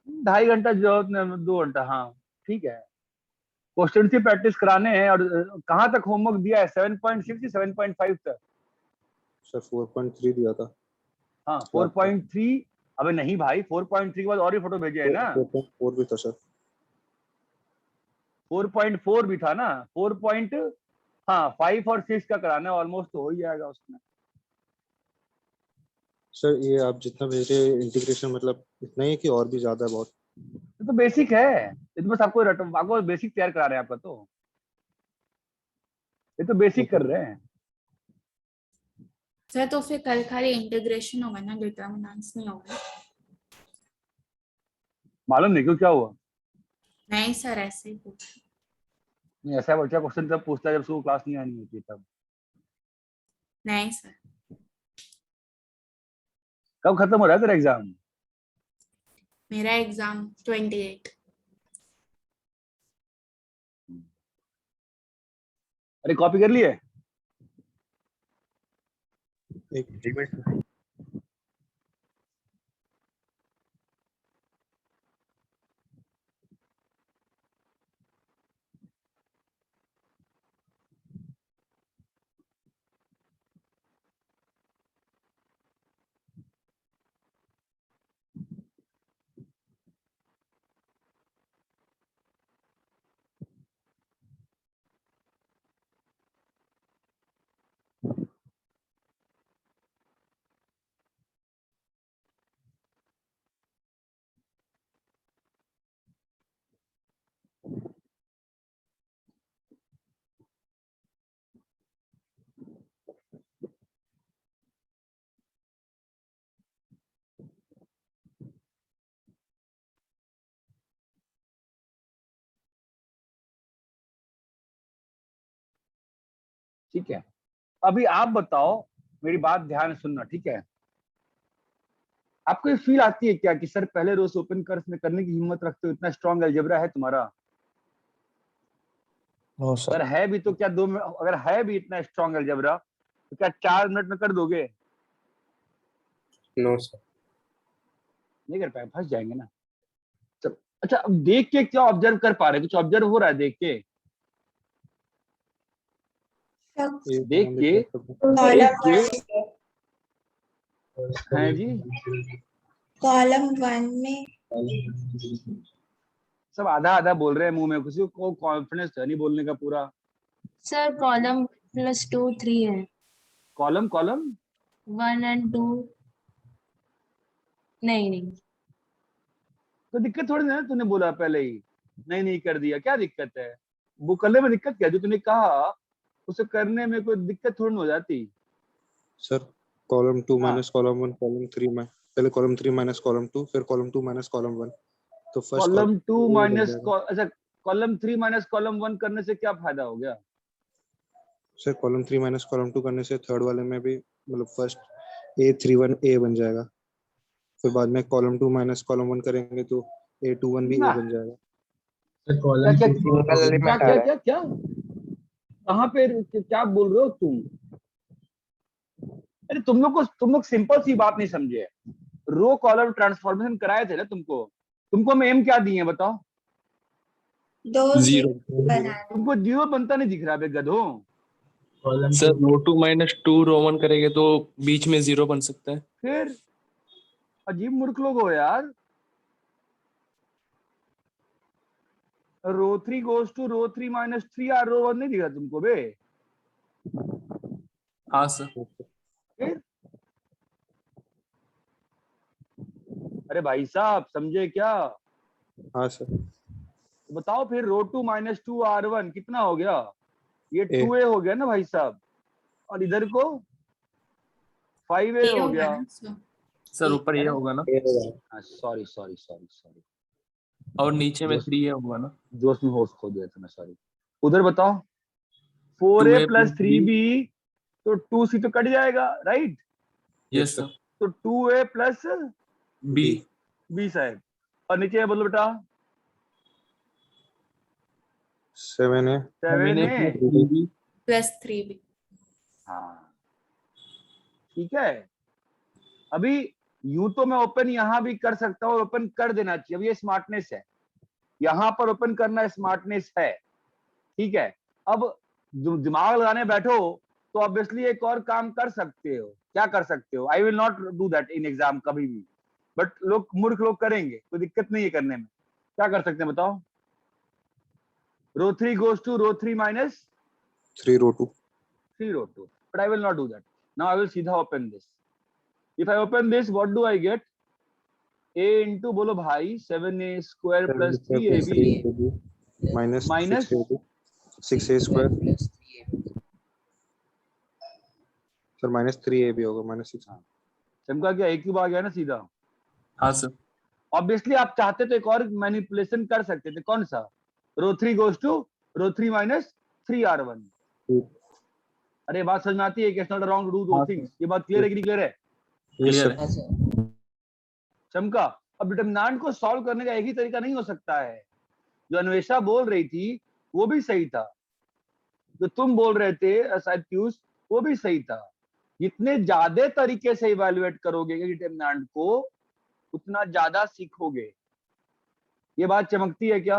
2.5 घंटा जरूरत नहीं, 2 घंटा, हाँ ठीक है। क्वेश्चन की प्रैक्टिस कराने हैं। और कहाँ तक होमवर्क दिया है? 7.6 से 7.5 तक? सर 4.3 दिया था। हाँ 4.3। अबे नहीं भाई, 4.3 के बाद और भी फोटो भेजे है ना। 4.4 भी था सर। 4.4 भी था ना। 5 और 6 का कराना है, ऑलमोस्ट तो हो ही जाएगा उसमें। सर ये आप जितना भेज रहे हैं इंटीग्रेशन मतलब इतना ही है कि और भी ज्यादा है बहुत? ये तो बेसिक है, ये तो बस आपको बेसिक तैयार करा रहे हैं आपका। तो ये तो बेसिक कर रहे हैं। सर तो फिर कल खाली इंटीग्रेशन होगा ना, डिटरमिनेंट्स नहीं होगा? मालूम नहीं क्यों, क्या हुआ? नहीं सर, ऐसे ही पूछ। नहीं, ऐसा बच्चा क्वेश्चन तब पूछता है जब उसको क्लास नहीं आनी होती तब। नहीं सर। कब खत्म हो रहा है तेरा एग्जाम? मेरा एग्जाम 28। अरे कॉपी कर लिए? एक मिनट। ठीक है, अभी आप बताओ, मेरी बात ध्यान से सुनना, ठीक है? आपको ये फील आती है क्या कि सर पहले रोज ओपन कर्स में करने की हिम्मत रखते हो? इतना स्ट्रॉन्ग अलजेब्रा है तुम्हारा? नो अगर सर। है भी तो क्या अगर है भी इतना स्ट्रॉन्ग अलजेब्रा तो क्या 4 मिनट में कर दोगे? No sir. नहीं कर पाए, फंस जाएंगे ना। चल, अच्छा अब देख के क्या ऑब्जर्व कर पा रहे? कुछ ऑब्जर्व हो रहा है देख के? देख के हैं जी? कॉलम 1 में सब आधा आधा बोल रहे हैं मुंह में, किसी को कॉन्फिडेंस है नहीं बोलने का पूरा। सर कॉलम +2 3 है। कॉलम 1 और 2 नहीं। तो दिक्कत थोड़ी ना है, तूने बोला पहले ही नहीं कर दिया, क्या दिक्कत है? वो करने में दिक्कत क्या? जो तूने कहा उसे करने में कोई दिक्कत थोड़ी ना हो जाती। सर कॉलम 2 हाँ, माइनस कॉलम 1 कॉलम 3 में पहले कॉलम 3 माइनस कॉलम 2 फिर कॉलम 2 माइनस कॉलम 1 तो फर्स्ट कॉलम 2 बन माइनस जाएगा। अच्छा, कॉलम 3 माइनस कॉलम 1 करने से क्या फायदा हो गया? सर कॉलम 3 माइनस कॉलम 2 करने से थर्ड वाले में भी मतलब फर्स्ट A31 A बन जाएगा। फिर बाद में कॉलम 2 माइनस कॉलम 1 करेंगे तो A21 भी ना A बन जाएगा। क्या क्या क्या क्या क्या क्या कहाँ पे क्या बोल रहे हो तुम? अरे तुम लोग सिंपल सी बात नहीं समझे। रो कॉलम ट्रांसफॉर्मेशन कराए थे ना तुमको हम एम क्या दिए बताओ? 2 जीरो। बनाना। तुमको जीरो बनता नहीं दिख रहा बे गधों? सर रो 2 माइनस 2 रो 1 करेंगे तो बीच में 0 बन सकता है। फिर अजीब मूर्ख लोग हो यार। Row 3 goes to row 3 minus 3 R row 1 नहीं दिख रहा तुमको बे? हाँ सर। फिर अरे भाई साहब समझे क्या? हाँ सर। तो बताओ फिर रो 2 माइनस 2 R1 कितना हो गया? ये ए 2A हो गया ना भाई साहब, और इधर को 5A ये हो होगा गया। ना सर? सर ऊपर ये होगा ना। ए होगा। सॉरी सॉरी सॉरी सॉरी और नीचे में 3a होगा ना? जोश में होश खो दिया था मैं, सॉरी। उधर बताओ 4a प्लस 3b, तो 2c तो कट जाएगा, राइट? Yes sir. तो 2a प्लस b b साहब, और नीचे बोलो बेटा 7a 7a प्लस 3b। हाँ ठीक है। अभी यूं तो मैं ओपन यहाँ भी कर सकता हूँ, ओपन कर देना चाहिए, अब ये स्मार्टनेस है, यहाँ पर ओपन करना स्मार्टनेस है, ठीक है। अब दिमाग लगाने बैठो तो ऑब्वियसली एक और काम कर सकते हो। क्या कर सकते हो? I will not do that in exam कभी भी, बट लोग मूर्ख लोग करेंगे, कोई दिक्कत नहीं है करने में। क्या कर सकते हैं बताओ? रो 3 goes to row 3 minus 3 row 2, but I will not do that. Now I will सीधा open this. If I open this, what do I get? a into बोलो भाई 7a square plus 3ab minus minus 6a square sir minus 3ab होगा, minus 6। चमका क्या एक cube आ गया ना सीधा? हाँ सर। ऑब्वियसली आप चाहते तो एक और मैनिपुलेशन कर सकते थे, कौन सा? रो 3 goes to row 3 minus 3r1। अरे बात समझ में आती है? It's not wrong to do दो थिंग्स। ये बात क्लियर है कि नहीं क्लियर है? क्लियर है। चमका, अब डिटरमिनेंट को सॉल्व करने का एक ही तरीका नहीं हो सकता है। जो अन्वेषा बोल रही थी वो भी सही था, जो तुम बोल रहे थे शायद पीयूष वो भी सही था। जितने ज्यादा तरीके से इवैल्यूएट करोगे डिटरमिनेंट को उतना ज्यादा सीखोगे। ये बात चमकती है क्या?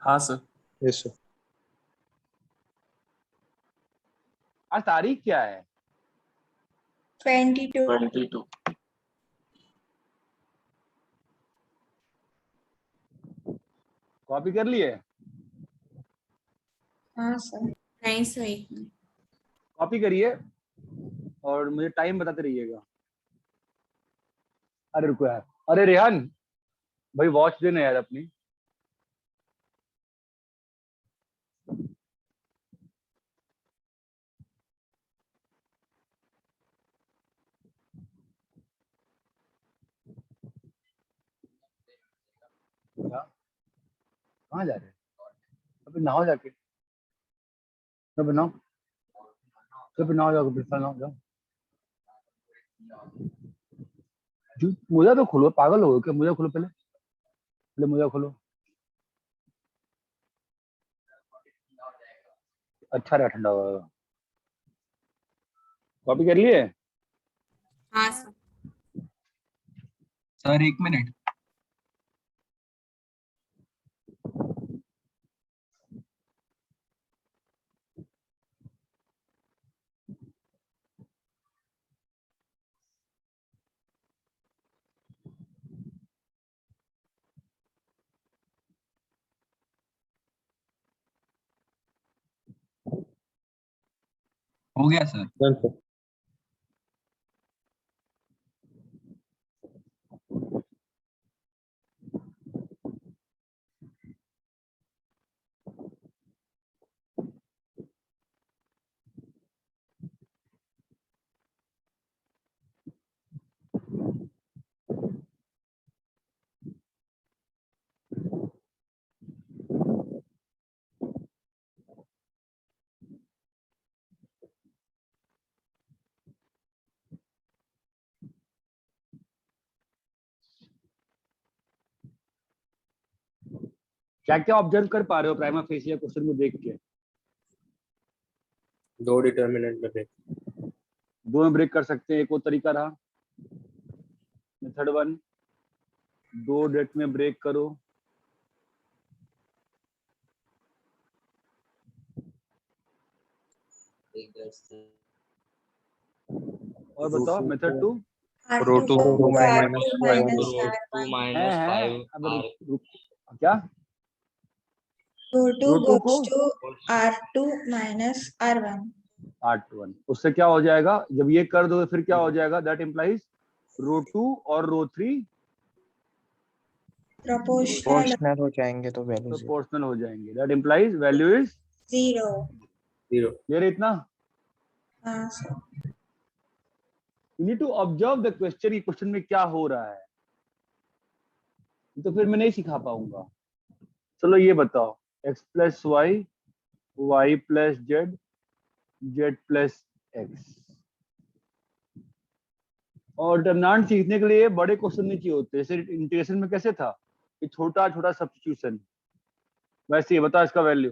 हाँ सर। Yes sir. आज तारीख क्या है? 22। कॉपी कर लिए? हाँ सर। नहीं सही। कॉपी करिए और मुझे टाइम बताते रहिएगा। अरे रुको यार, अरे रेहान भाई वॉच देना यार अपनी। क्या कहाँ जा रहे हैं? अबे नहाओ जाके, तो बनाओ, तो बनाओ जाओ, बिल्कुल नहाओ जाओ। मोजा तो खोलो, पागल हो क्या? मोजा खोलो पहले, पहले मोजा खोलो। अच्छा रहा ठंडा होगा। कॉपी कर लिए? हाँ सर। Sir 1 minute. हो गया सर। Done sir. क्या क्या ऑब्जर्व कर पा रहे हो प्राइमा फेसिया क्वेश्चन को देख के? 2 डिटरमिनेंट में ब्रेक। 2 में ब्रेक कर सकते हैं, एक और तरीका रहा मेथड 1, 2 डेट में ब्रेक करो। और बताओ मेथड 2, रो 2 माइनस क्या? रो 2 रो 2 को goes to R2 minus R1। R1, उससे क्या हो जाएगा जब ये कर दो फिर क्या हो जाएगा? दैट इंप्लाइज रो 2 और रो 3 प्रोपोर्शनल हो जाएंगे तो वैल्यू प्रोपोर्शनल हो जाएंगे। That implies value is 0। Clear इतना? हाँ sir. You need to observe the question, ये क्वेश्चन में क्या हो रहा है। तो फिर मैं नहीं सिखा पाऊंगा। चलो ये बताओ, x plus Y, Y plus Z, Z plus X. और डिटरमिनेंट सीखने के लिए बड़े क्वेश्चन नहीं चाहिए होते, जैसे इंटीग्रेशन में कैसे था कि छोटा छोटा सब्स्टिट्यूशन, वैसे ये बता इसका वैल्यू।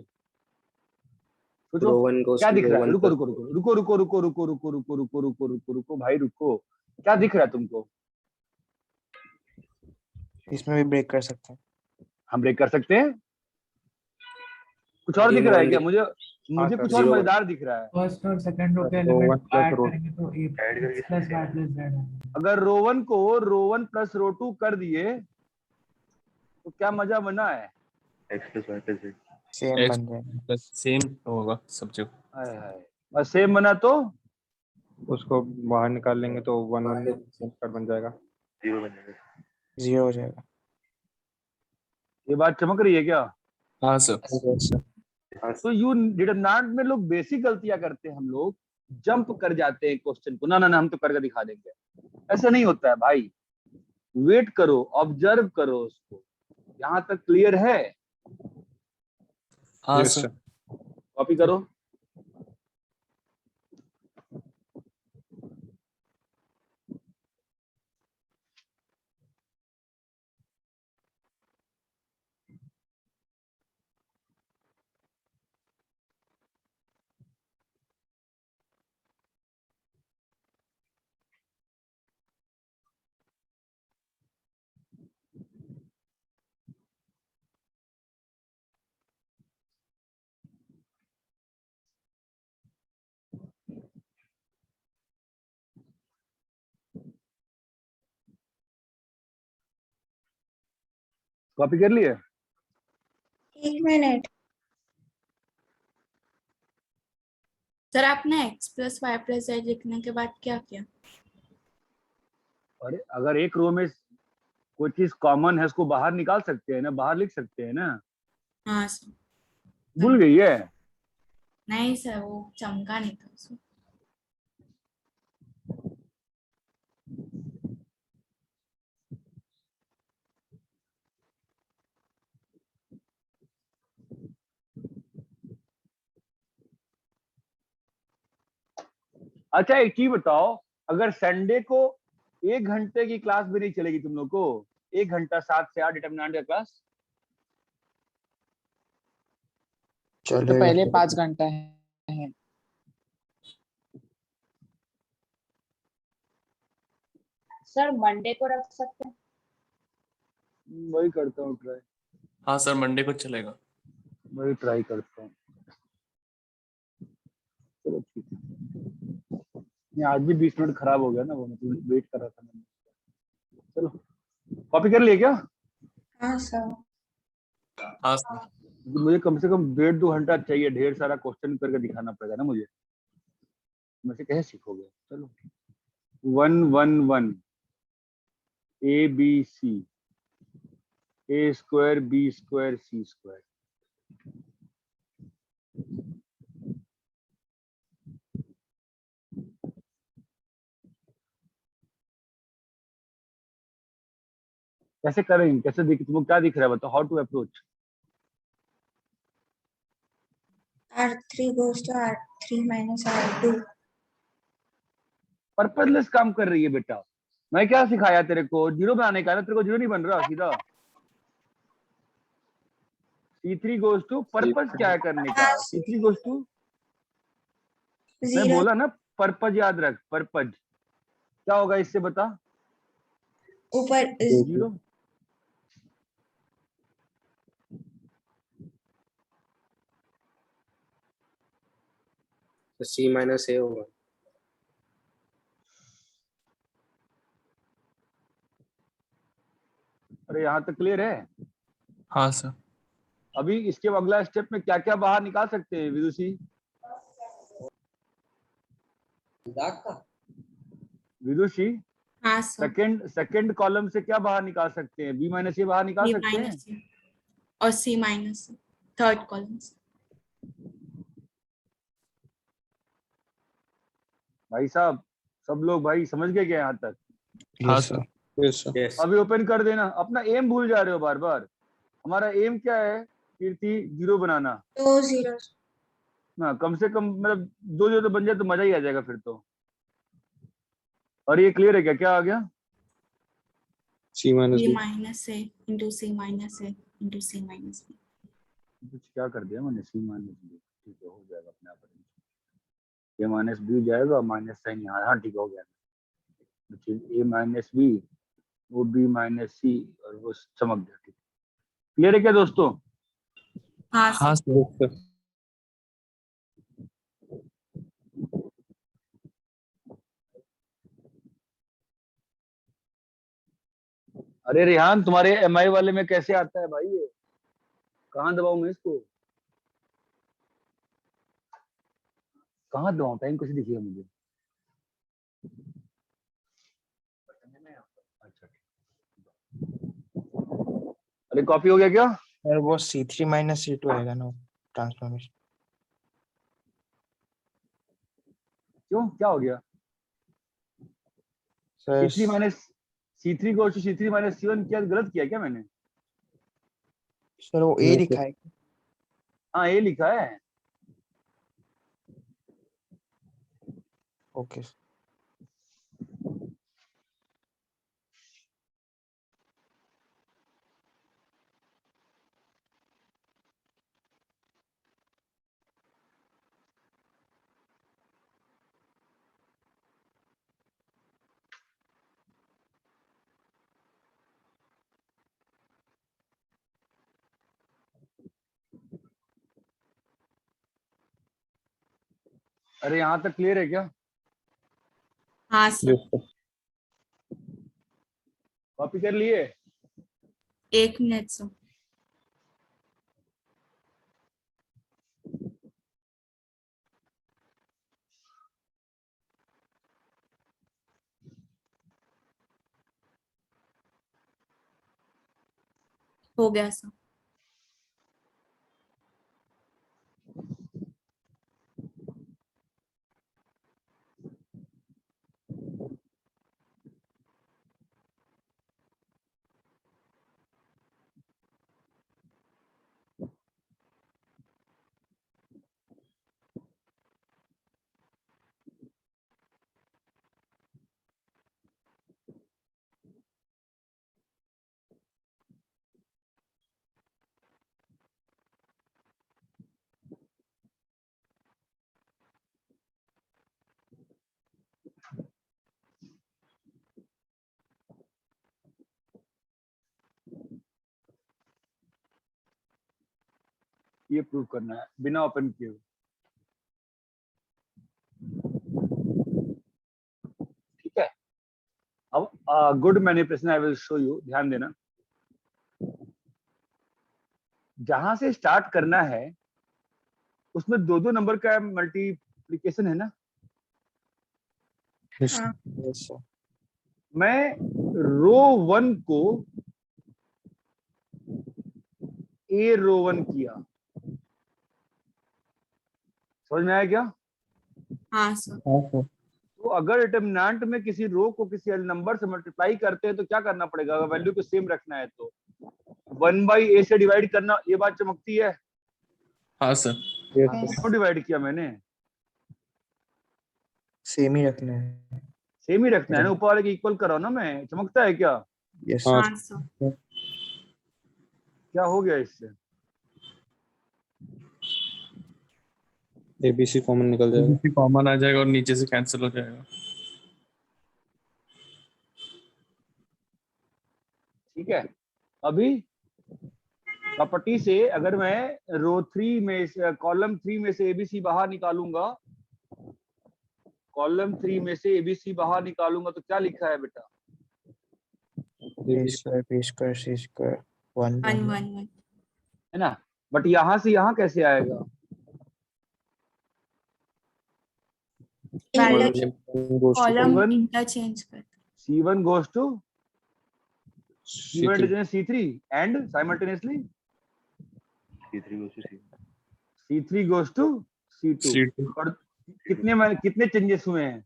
सोचो क्या दिख रहा है? रुको रुको रुको रुको रुको रुको रुको रुको रुको रुको रुको रुको रुको भाई रुको, क्या दिख रहा है तुमको? इसमें भी ब्रेक कर सकते हैं। हम ब्रेक कर सकते हैं। कुछ और दिख रहा है क्या? मुझे मुझे कुछ और मजेदार दिख रहा है। फर्स्ट और सेकंड रो के एलिमेंट ऐड करेंगे तो a plus y plus z। अगर रो 1 को रो 1 प्लस रो 2 कर दिए तो क्या मजा बना है? x plus y plus z same बन जाएगा, सेम होगा सब जगह। हाय हाय, बस सेम बना तो उसको बाहर निकाल लेंगे तो 1 1 बन जाएगा, 0 बन जाएगा, 0 हो जाएगा। ये बात चमक रही है क्या? हाँ सर। तो यू डिटरमिनेंट में लोग बेसिक गलतियां करते हैं, हम लोग जंप कर जाते हैं क्वेश्चन को, ना ना ना हम तो करके दिखा देंगे। ऐसा नहीं होता है भाई, वेट करो, ऑब्जर्व करो उसको। यहाँ तक क्लियर है? हाँ सर। कॉपी करो। कॉपी कर लिए? 1 मिनट सर, आपने x plus Y plus Z लिखने के बाद क्या किया? अरे अगर एक रो में कोई चीज कॉमन है उसको बाहर निकाल सकते हैं ना, बाहर लिख सकते हैं ना। हाँ सर। भूल गई है? नहीं सर, वो चमका नहीं था उसमें। अच्छा एक चीज बताओ, अगर संडे को 1 घंटे की क्लास भी नहीं चलेगी तुम लोग को, 1 घंटा 7 से 8 डिटरमिनेंट का क्लास, तो पहले 5 घंटा है। सर मंडे को रख सकते हैं? वही करता हूँ ट्राई, हाँ सर, मंडे को चलेगा। वही ट्राई करता हूँ। चलो ठीक है। नहीं, आज भी 20 मिनट खराब हो गया ना, वो मतलब वेट कर रहा था मैंने। चलो कॉपी कर लिए क्या? हाँ सर। हाँ सर। मुझे कम से कम 1.5-2 घंटा चाहिए, ढेर सारा क्वेश्चन करके दिखाना पड़ेगा ना मुझे, मैं से कैसे सीखोगे? चलो 1 1 1 A B C, A square B square C square. कैसे करेंगे? कैसे दिख, तुमको क्या दिख रहा है बताओ? How to approach? R3 goes to R3 minus R2। Purposeless काम कर रही है बेटा। मैं क्या सिखाया तेरे को? जीरो बनाने का ना, तेरे को जीरो नहीं बन रहा सीधा। C3 गोज टू, पर्पज क्या है करने का? C3 गोज टू, मैं बोला ना पर्पज, याद रख पर्पज क्या होगा इससे बता? ऊपर जीरो। तो C माइनस A होगा। अरे यहाँ तक क्लियर है? हाँ सर। अभी इसके अगला स्टेप में क्या क्या बाहर निकाल सकते हैं विदुषी? विदुषी हाँ सर। सेकंड कॉलम से क्या बाहर निकाल सकते हैं? B माइनस ए बाहर निकाल B सकते हैं माइनस और C माइनस थर्ड कॉलम से। भाई साहब, सब लोग भाई समझ गए क्या यहाँ तक? हाँ सर। Yes, sir. Yes. अभी ओपन कर देना। अपना एम भूल जा रहे हो बार बार। हमारा एम क्या है कीर्ति? 0 बनाना। 2 zeros. ना कम से कम मतलब 2 0 तो बन जाए तो मजा ही आ जाएगा फिर तो। और ये क्लियर है क्या? क्या आ गया? C minus B B. minus A into C minus A into C minus B. कुछ क्या कर दिया मैंने? सी माइनस बी। ठीक है, हो जाएगा अपने आप। ए माइनस बी जाएगा, माइनस साइन यहाँ। हाँ ठीक हो गया। ए माइनस बी वो बी माइनस सी और वो चमक गया। ठीक, क्लियर है क्या दोस्तों? हाँ हाँ सर। सर। Yes, sir. अरे रेहान, तुम्हारे एमआई वाले में कैसे आता है भाई ये? कहाँ दबाऊं मैं इसको? कहाँ दबाऊं? टाइम कैसे दिखेगा मुझे? अच्छा, अरे कॉपी हो गया क्या? सर वो C3 minus C2 आएगा ना ट्रांसफॉर्मेशन। क्यों, क्या हो गया? सर C3 माइनस C3 को C3 माइनस C1 क्या गलत किया क्या मैंने? सर वो A No, लिखा sir. है। हाँ ए लिखा है। ओके। अरे यहाँ तक क्लियर है क्या? हाँ सर। Yes, sir. कॉपी कर लिए? 1 मिनट सर। हो गया सर। ये प्रूव करना है बिना ओपन किए हुए। ठीक है, अब good manipulation I will show you. ध्यान देना, जहां से स्टार्ट करना है उसमें 2 नंबर का मल्टीप्लिकेशन है ना। Yes, हाँ। Yes sir. मैं रो 1 को ए रो 1 किया। समझ में आया क्या? हाँ सर। हाँ, sir. तो अगर डिटरमिनेंट में किसी रो को किसी नंबर से मल्टीप्लाई करते हैं तो क्या करना पड़ेगा? अगर वैल्यू को सेम रखना है तो 1/a से डिवाइड करना। ये बात चमकती है? हाँ सर। Yes, हाँ sir. क्यों डिवाइड किया मैंने? सेम ही रखना है। सेम ही रखना है ना, ऊपर वाले के इक्वल करो ना। मैं चमकता है क्या? यस हाँ, हाँ सर। क्या हो गया इससे? ABC कॉमन निकल जाएगा। कॉमन आ जाएगा और नीचे से कैंसिल हो जाएगा। ठीक है, अभी प्रॉपर्टी से अगर मैं रो 3 में से कॉलम 3 में से एबीसी बाहर निकालूंगा, कॉलम 3 में से एबीसी बाहर निकालूंगा तो क्या लिखा है बेटा? A square B square C square 1 1 1 1 1 है ना। बट यहां से यहां कैसे आएगा? कॉलम C1 इंटरचेंज कर। C1 goes to C3. C3 and simultaneously C3 goes to C2। C2। और कितने चेंजेस हुए हैं?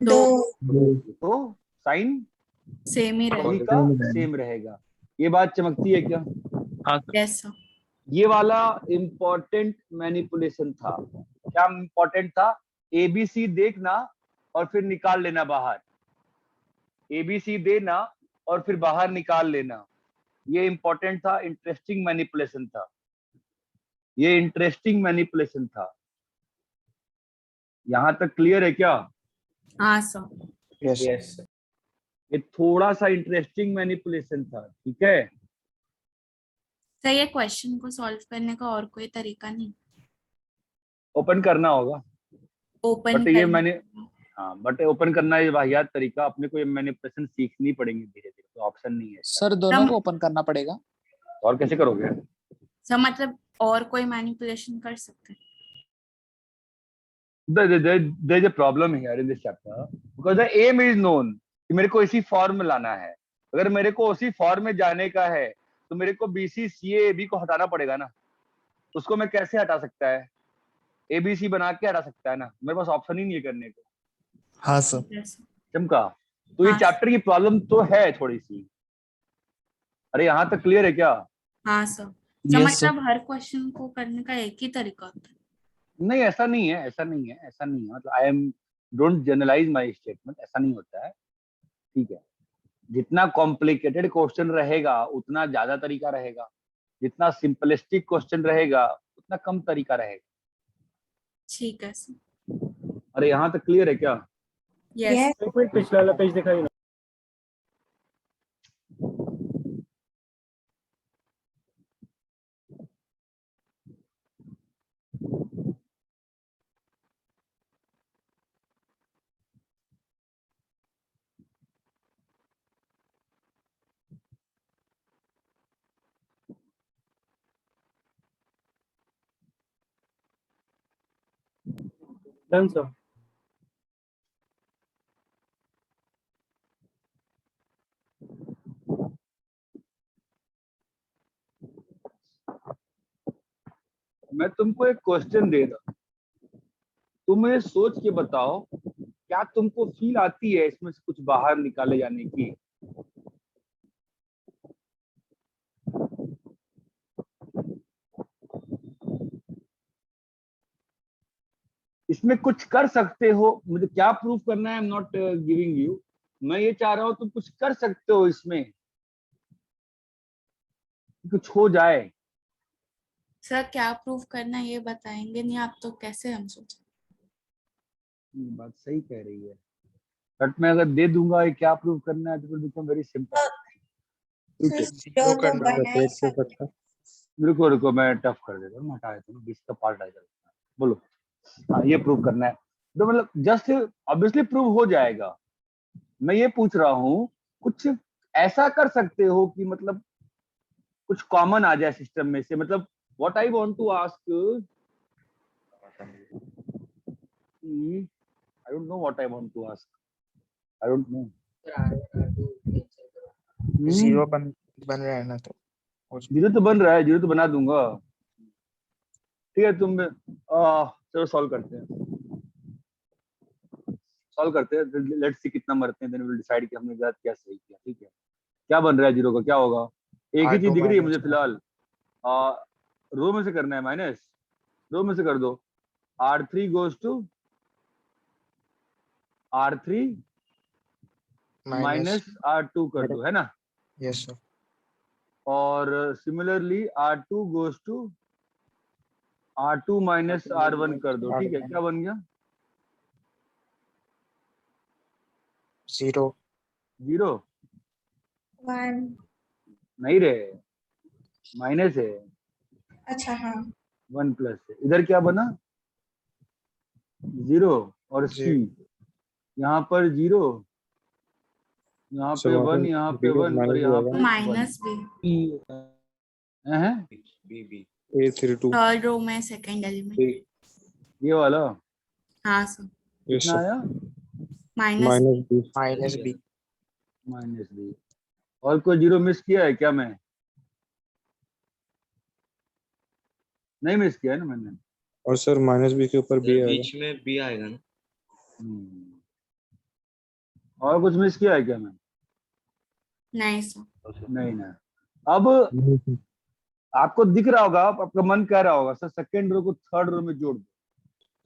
2 तो साइन सेम ही सभी रहेगा। का सेम रहेगा। ये बात चमकती है क्या? हाँ यस सर। ये वाला इंपॉर्टेंट मैनिपुलेशन था। क्या इंपॉर्टेंट था? एबीसी देखना और फिर निकाल लेना बाहर, एबीसी देना और फिर बाहर निकाल लेना। ये इंपॉर्टेंट था, इंटरेस्टिंग मैनिपुलेशन था, ये इंटरेस्टिंग मैनिपुलेशन था। यहां तक क्लियर है क्या? हाँ सर। यस ये थोड़ा सा इंटरेस्टिंग मैनिपुलेशन था, ठीक है। सर ये क्वेश्चन को सॉल्व करने का और कोई तरीका नहीं? ओपन करना होगा, ओपन बट ये करने मैंने, हाँ बट ओपन करना ये वाहियात तरीका, अपने को ये मैनिपुलेशन सीखनी पड़ेंगी धीरे धीरे, तो ऑप्शन नहीं है इसका। सर दोनों को ओपन करना पड़ेगा। और कैसे करोगे? सर मतलब और कोई मैनिपुलेशन कर सकते हैं? there is a problem here in this chapter because the aim is known कि मेरे को इसी फॉर्म में लाना है। अगर मेरे को उसी फॉर्म में जाने का है तो मेरे को बीसी सी ए बी को हटाना पड़ेगा ना। उसको मैं कैसे हटा सकता है? एबीसी बना के हटा सकता है ना, मेरे पास ऑप्शन ही नहीं है करने को। हाँ सर। चमका, तो ये हाँ, चैप्टर की प्रॉब्लम तो है थोड़ी सी। अरे यहाँ तक क्लियर है क्या? हाँ सर। सर Yes, मतलब हर क्वेश्चन को करने का एक ही तरीका होता है? नहीं ऐसा नहीं है, ऐसा नहीं है, ऐसा नहीं है। मतलब I am don't generalise my statement, ऐसा नहीं होता है, ठीक है। जितना कॉम्प्लिकेटेड क्वेश्चन रहेगा उतना ज्यादा तरीका रहेगा, जितना सिंपलिस्टिक क्वेश्चन रहेगा उतना कम तरीका रहेगा। ठीक है सर। अरे यहाँ तक क्लियर है क्या? यस। पिछला वाला पेज दिखाइए ना। Done sir. मैं तुमको एक क्वेश्चन दे रहा हूं, तुम ये सोच के बताओ क्या तुमको फील आती है इसमें से कुछ बाहर निकाले जाने की? इसमें कुछ कर सकते हो? मुझे क्या प्रूव करना है? I am not giving you, मैं ये चाह रहा हूं तुम कुछ कर सकते हो इसमें, कुछ हो जाए। सर क्या प्रूव करना है ये बताएंगे नहीं आप तो कैसे हम सोचें? बात सही कह रही है, बट मैं अगर दे दूंगा ये क्या प्रूव करना है तो बिकम वेरी सिंपल। रुको रुको मैं टफ कर देता हूँ, हटा देता हूँ, 20 का पार्ट आ जाता है। बोलो हाँ ये प्रूव करना है तो मतलब जस्ट ऑब्वियसली प्रूव हो जाएगा। मैं ये पूछ रहा हूँ कुछ ऐसा कर सकते हो कि मतलब कुछ कॉमन आ जाए सिस्टम में से। मतलब what I want to ask, I don't know what I want to ask, I don't know. Zero बन रहा है ना, तो जीरो तो बन रहा है, जीरो तो बना दूंगा, ठीक है। तुम चलो सॉल्व करते हैं, सॉल्व करते हैं, लेट्स सी कितना मरते हैं, देन वी विल डिसाइड कि हमने गलत क्या सही किया, ठीक है। क्या बन रहा है जीरो का? क्या होगा? एक ही चीज दिख रही है मुझे फिलहाल, रो में से करना है माइनस, रो में से कर दो। R3 goes to R3 minus R2 कर दो, है ना? Yes sir. और similarly R2 goes to R2 minus R1 कर दो, ठीक है। क्या बन गया? जीरो। जीरो 1। नहीं रे, माइनस है। अच्छा हाँ 1 प्लस है, इधर क्या बना? जीरो और सी, यहाँ पर जीरो, यहाँ पे 1, यहाँ पे 1 और यहाँ पे माइनस बी है A32 थर्ड रो में सेकंड एलिमेंट ये वाला। हाँ सर। कितना आया? Minus B. Minus B. और कोई जीरो मिस किया है क्या? मैं नहीं मिस किया है ना मैंने। और सर माइनस बी के ऊपर बी आएगा, बीच में बी आएगा ना। और कुछ मिस किया है क्या मैं? नहीं सर। नहीं ना। अब आपको दिख रहा होगा, आपका मन कह रहा होगा सर सेकंड रो को थर्ड रो में जोड़ दो,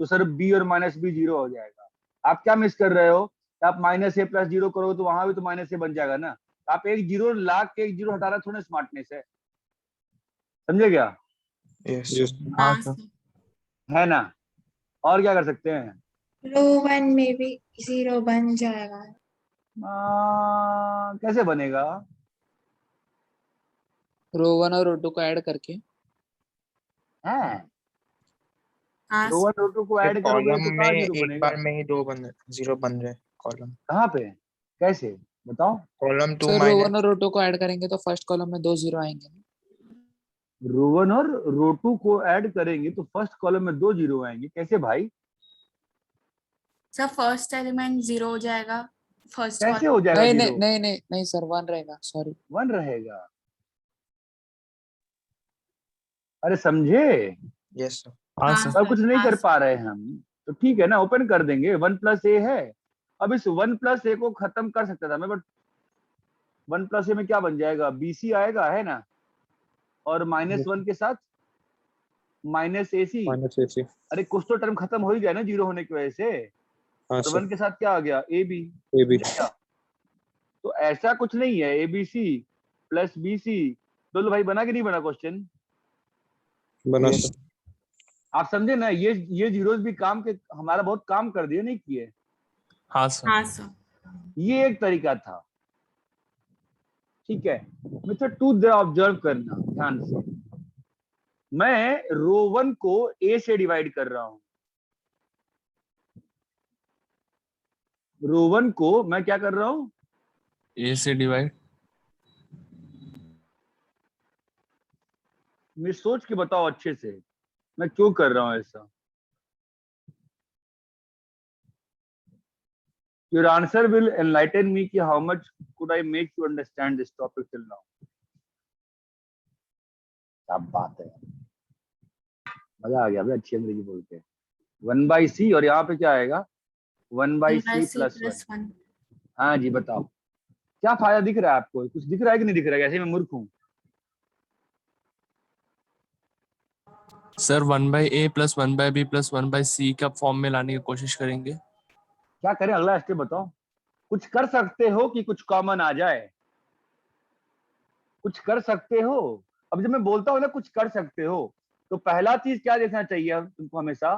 तो सर बी और माइनस बी जीरो हो जाएगा। आप क्या मिस कर रहे हो? आप माइनस ए प्लस जीरो करोगे तो वहां भी तो माइनस ए बन जाएगा ना। आप एक जीरो लाख के एक जीरो हटा रहा, थोड़ा स्मार्टनेस है, समझे क्या? यस हाँ हाँ सर। सर। है ना? और क्या कर सकते हैं? रो 1 में भी 0 बन जाएगा। कैसे बनेगा? रो 1 और रो 2 को ऐड करके है हाँ रो सर। 1 रो 2 को ऐड करोगे कॉलम तो में कहाँ जीरो एक बनेगा? बार में ही जीरो बन रहे कॉलम। कहाँ पे? कैसे बताओ? कॉलम 2 सर रो माइनस 1 और रो 2 को ऐड करेंगे तो फर्स्ट कॉलम में 2 0 आएंगे। रो 1 और रो 2 को ऐड करेंगे तो फर्स्ट कॉलम में 2 जीरो आएंगे, कैसे भाई? सर फर्स्ट एलिमेंट 0 हो जाएगा फर्स्ट कैसे कॉलम। हो जाएगा नहीं नहीं जीरो? नहीं नहीं नहीं सर 1 रहेगा, सॉरी। 1 रहेगा। अरे समझे? Yes sir. हाँ हाँ सर। अब कुछ सर। नहीं हाँ कर सर। पा रहे हैं हम, तो ठीक है ना, ओपन कर देंगे। 1 प्लस ए है। अब इस 1 प्लस ए को खत्म कर सकता था मैं, बट 1 प्लस ए में क्या बन जाएगा? बीसी आएगा, है ना? और -1 के साथ माइनस एसी। माइनस ए सी। अरे कुछ तो टर्म खत्म हो ही गया ना जीरो होने की वजह से। हाँ और सर 1 के साथ क्या आ गया? A B. A B. तो ऐसा कुछ नहीं है, एबीसी प्लस बीसी। बोलो भाई, बना कि नहीं बना क्वेश्चन? बना यस सर। आप समझे ना? ये जीरोस भी काम के हमारा बहुत काम कर दिए, नहीं किए? हाँ सर। हाँ सर। ये एक तरीका था, ठीक है। मेथड 2 जरा ऑब्जर्व करना ध्यान से। मैं रो 1 को ए से डिवाइड कर रहा हूं। रो 1 को मैं क्या कर रहा हूं? ए से डिवाइड। मैं सोच के बताओ अच्छे से, मैं क्यों कर रहा हूं ऐसा? Your answer will enlighten me कि how much could I make you understand this topic till now? क्या बात है, मजा आ गया भाई अच्छी अंग्रेजी बोल के। 1/c और यहाँ पे क्या आएगा? 1/c plus 1। हाँ जी बताओ, क्या फायदा दिख रहा है आपको? कुछ दिख रहा है कि नहीं दिख रहा है? ऐसे मैं मूर्ख हूँ? Sir 1/a plus 1/b plus 1/c का फॉर्म में लाने की कोशिश करेंगे। क्या करें? अगला स्टेप बताओ। कुछ कर सकते हो कि कुछ कॉमन आ जाए? कुछ कर सकते हो। अब जब मैं बोलता हूँ ना कुछ कर सकते हो, तो पहला चीज क्या देखना चाहिए तुमको हमेशा?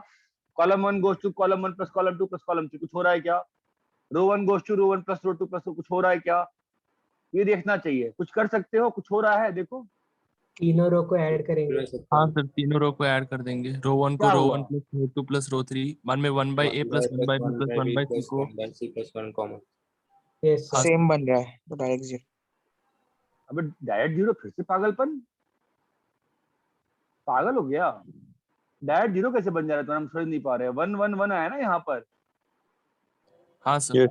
Column 1 goes to column 1 plus column 2 plus column 3, कुछ हो रहा है क्या? Row 1 goes to row 1 plus row 2 plus कुछ हो रहा है क्या? ये देखना चाहिए। कुछ कर सकते हो, कुछ हो रहा है, देखो। तीनों रो को ऐड करेंगे। हाँ सर, तीनों रो को ऐड कर देंगे। रो 1 को क्या रो हुआ? 1 प्लस रो 2 प्लस रो 3, मन में 1/a plus 1/b plus 1/c को। यस हाँ सेम बन रहा है तो डायरेक्ट जीरो। अबे डायरेक्ट जीरो फिर से पागलपन, पागल हो गया। डायरेक्ट जीरो कैसे बन जा रहा है? तो हम समझ नहीं पा रहे। 1 1 1 आया ना यहाँ पर। हाँ सर।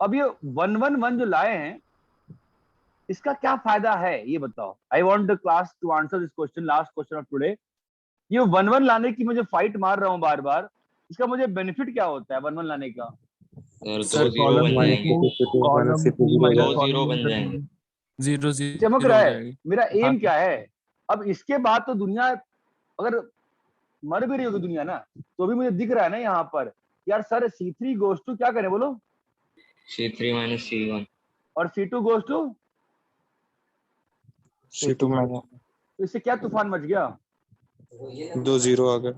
अब ये 1 1 1 जो लाए हैं, इसका क्या फायदा है ये बताओ। I want the class to answer this question, last question of today. ये 1 1 लाने की मुझे फाइट मार रहा हूँ बार बार, इसका मुझे बेनिफिट क्या होता है 1 1 लाने का? सर कॉलम 2 को कॉलम 2 माइनस कॉलम 1 कर देंगे। 0 चमक 0 रहा हो है। जाएगी। मेरा हाँ एम क्या है? अब इसके बाद तो दुनिया अगर मर भी रही होगी दुनिया ना, तो भी मुझे दिख रहा है ना यहाँ पर यार सर C3 गोज टू क्या करें बोलो? C3 minus C1 और C2 goes to C2 minus. तो इससे क्या तूफान मच गया? 2 0 आ गए।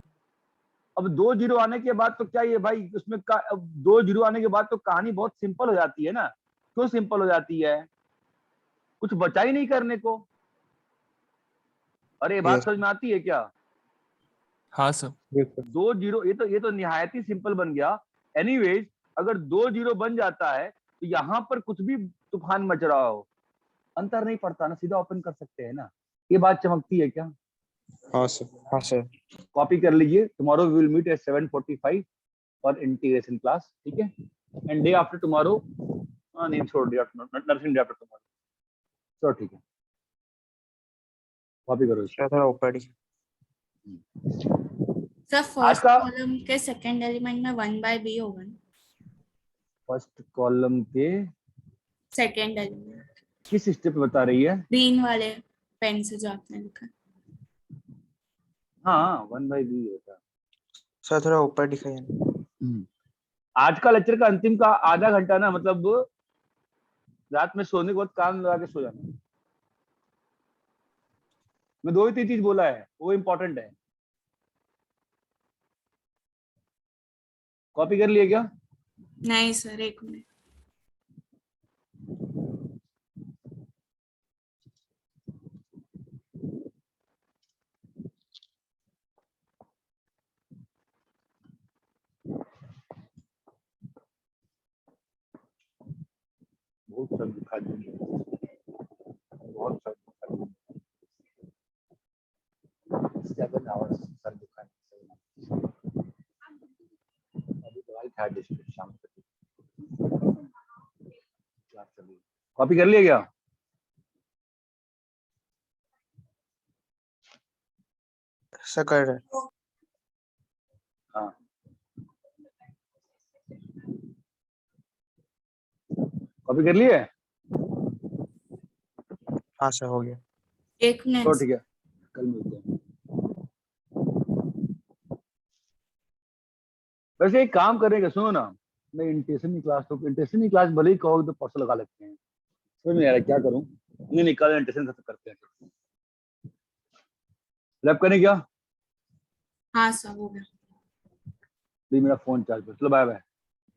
अब 2 जीरो आने के बाद तो क्या ये भाई उसमें अब 2 जीरो आने के बाद तो कहानी बहुत सिंपल हो जाती है ना। क्यों सिंपल हो जाती है? कुछ बचा ही नहीं करने को। अरे ये बात समझ में आती है क्या? हाँ सर। 2 जीरो, ये तो निहायत ही सिंपल बन गया। एनीवेज, अगर 2 जीरो बन जाता है तो यहाँ पर कुछ भी तूफान मच रहा हो अंतर नहीं पड़ता ना, सीधा ओपन कर सकते हैं ना। ये बात चमकती है क्या? हाँ सर। हाँ सर। कॉपी कर लीजिए। Tomorrow we will meet at 7:45 for integration class, ठीक है? एंड डे आफ्टर टुमारो, नहीं छोड़ दिया, नर्सिंग डे आफ्टर टुमारो। चलो ठीक है, कॉपी करो इसको। थोड़ा ऊपर ही। सर आज फर्स्ट का कॉलम के सेकंड एलिमेंट में 1/b होगा। फर्स्ट कॉलम के सेकंड एलिमेंट किस स्टेप पे बता रही है? ग्रीन वाले पेन से जो आपने लिखा। हाँ 1/b होता है। सर थोड़ा ऊपर दिखाइए। आज का लेक्चर का अंतिम का आधा घंटा ना, मतलब रात में सोने के बाद कान लगा के सो जाना। मैं 2 ही 3 चीज बोला है, वो इम्पोर्टेंट है। कॉपी कर लिए क्या? नहीं सर, एक मिनट। बहुत सर दिखा देंगे, बहुत सर दिखा देंगे। 7 hours सर दिखाएंगे। अभी दवाई खा दी शाम को। कॉपी कर लिया क्या? सर कर रहे हैं। हाँ कॉपी कर लिए? हाँ सर हो गया। एक तो मिनट। ठीक है, कल मिलते हैं। वैसे एक काम करेंगे, सुनो ना, मैं इंटेंशन क्लास तो इंटेंशन क्लास भले ही कहोगे तो परसों लगा लेते हैं। समझ में आ रहा है क्या करूं? नहीं कल इंटेंशन खत्म करते हैं। लैब करें क्या? हाँ सर हो गया। मेरा फोन चार्ज पर। चलो बाय बाय।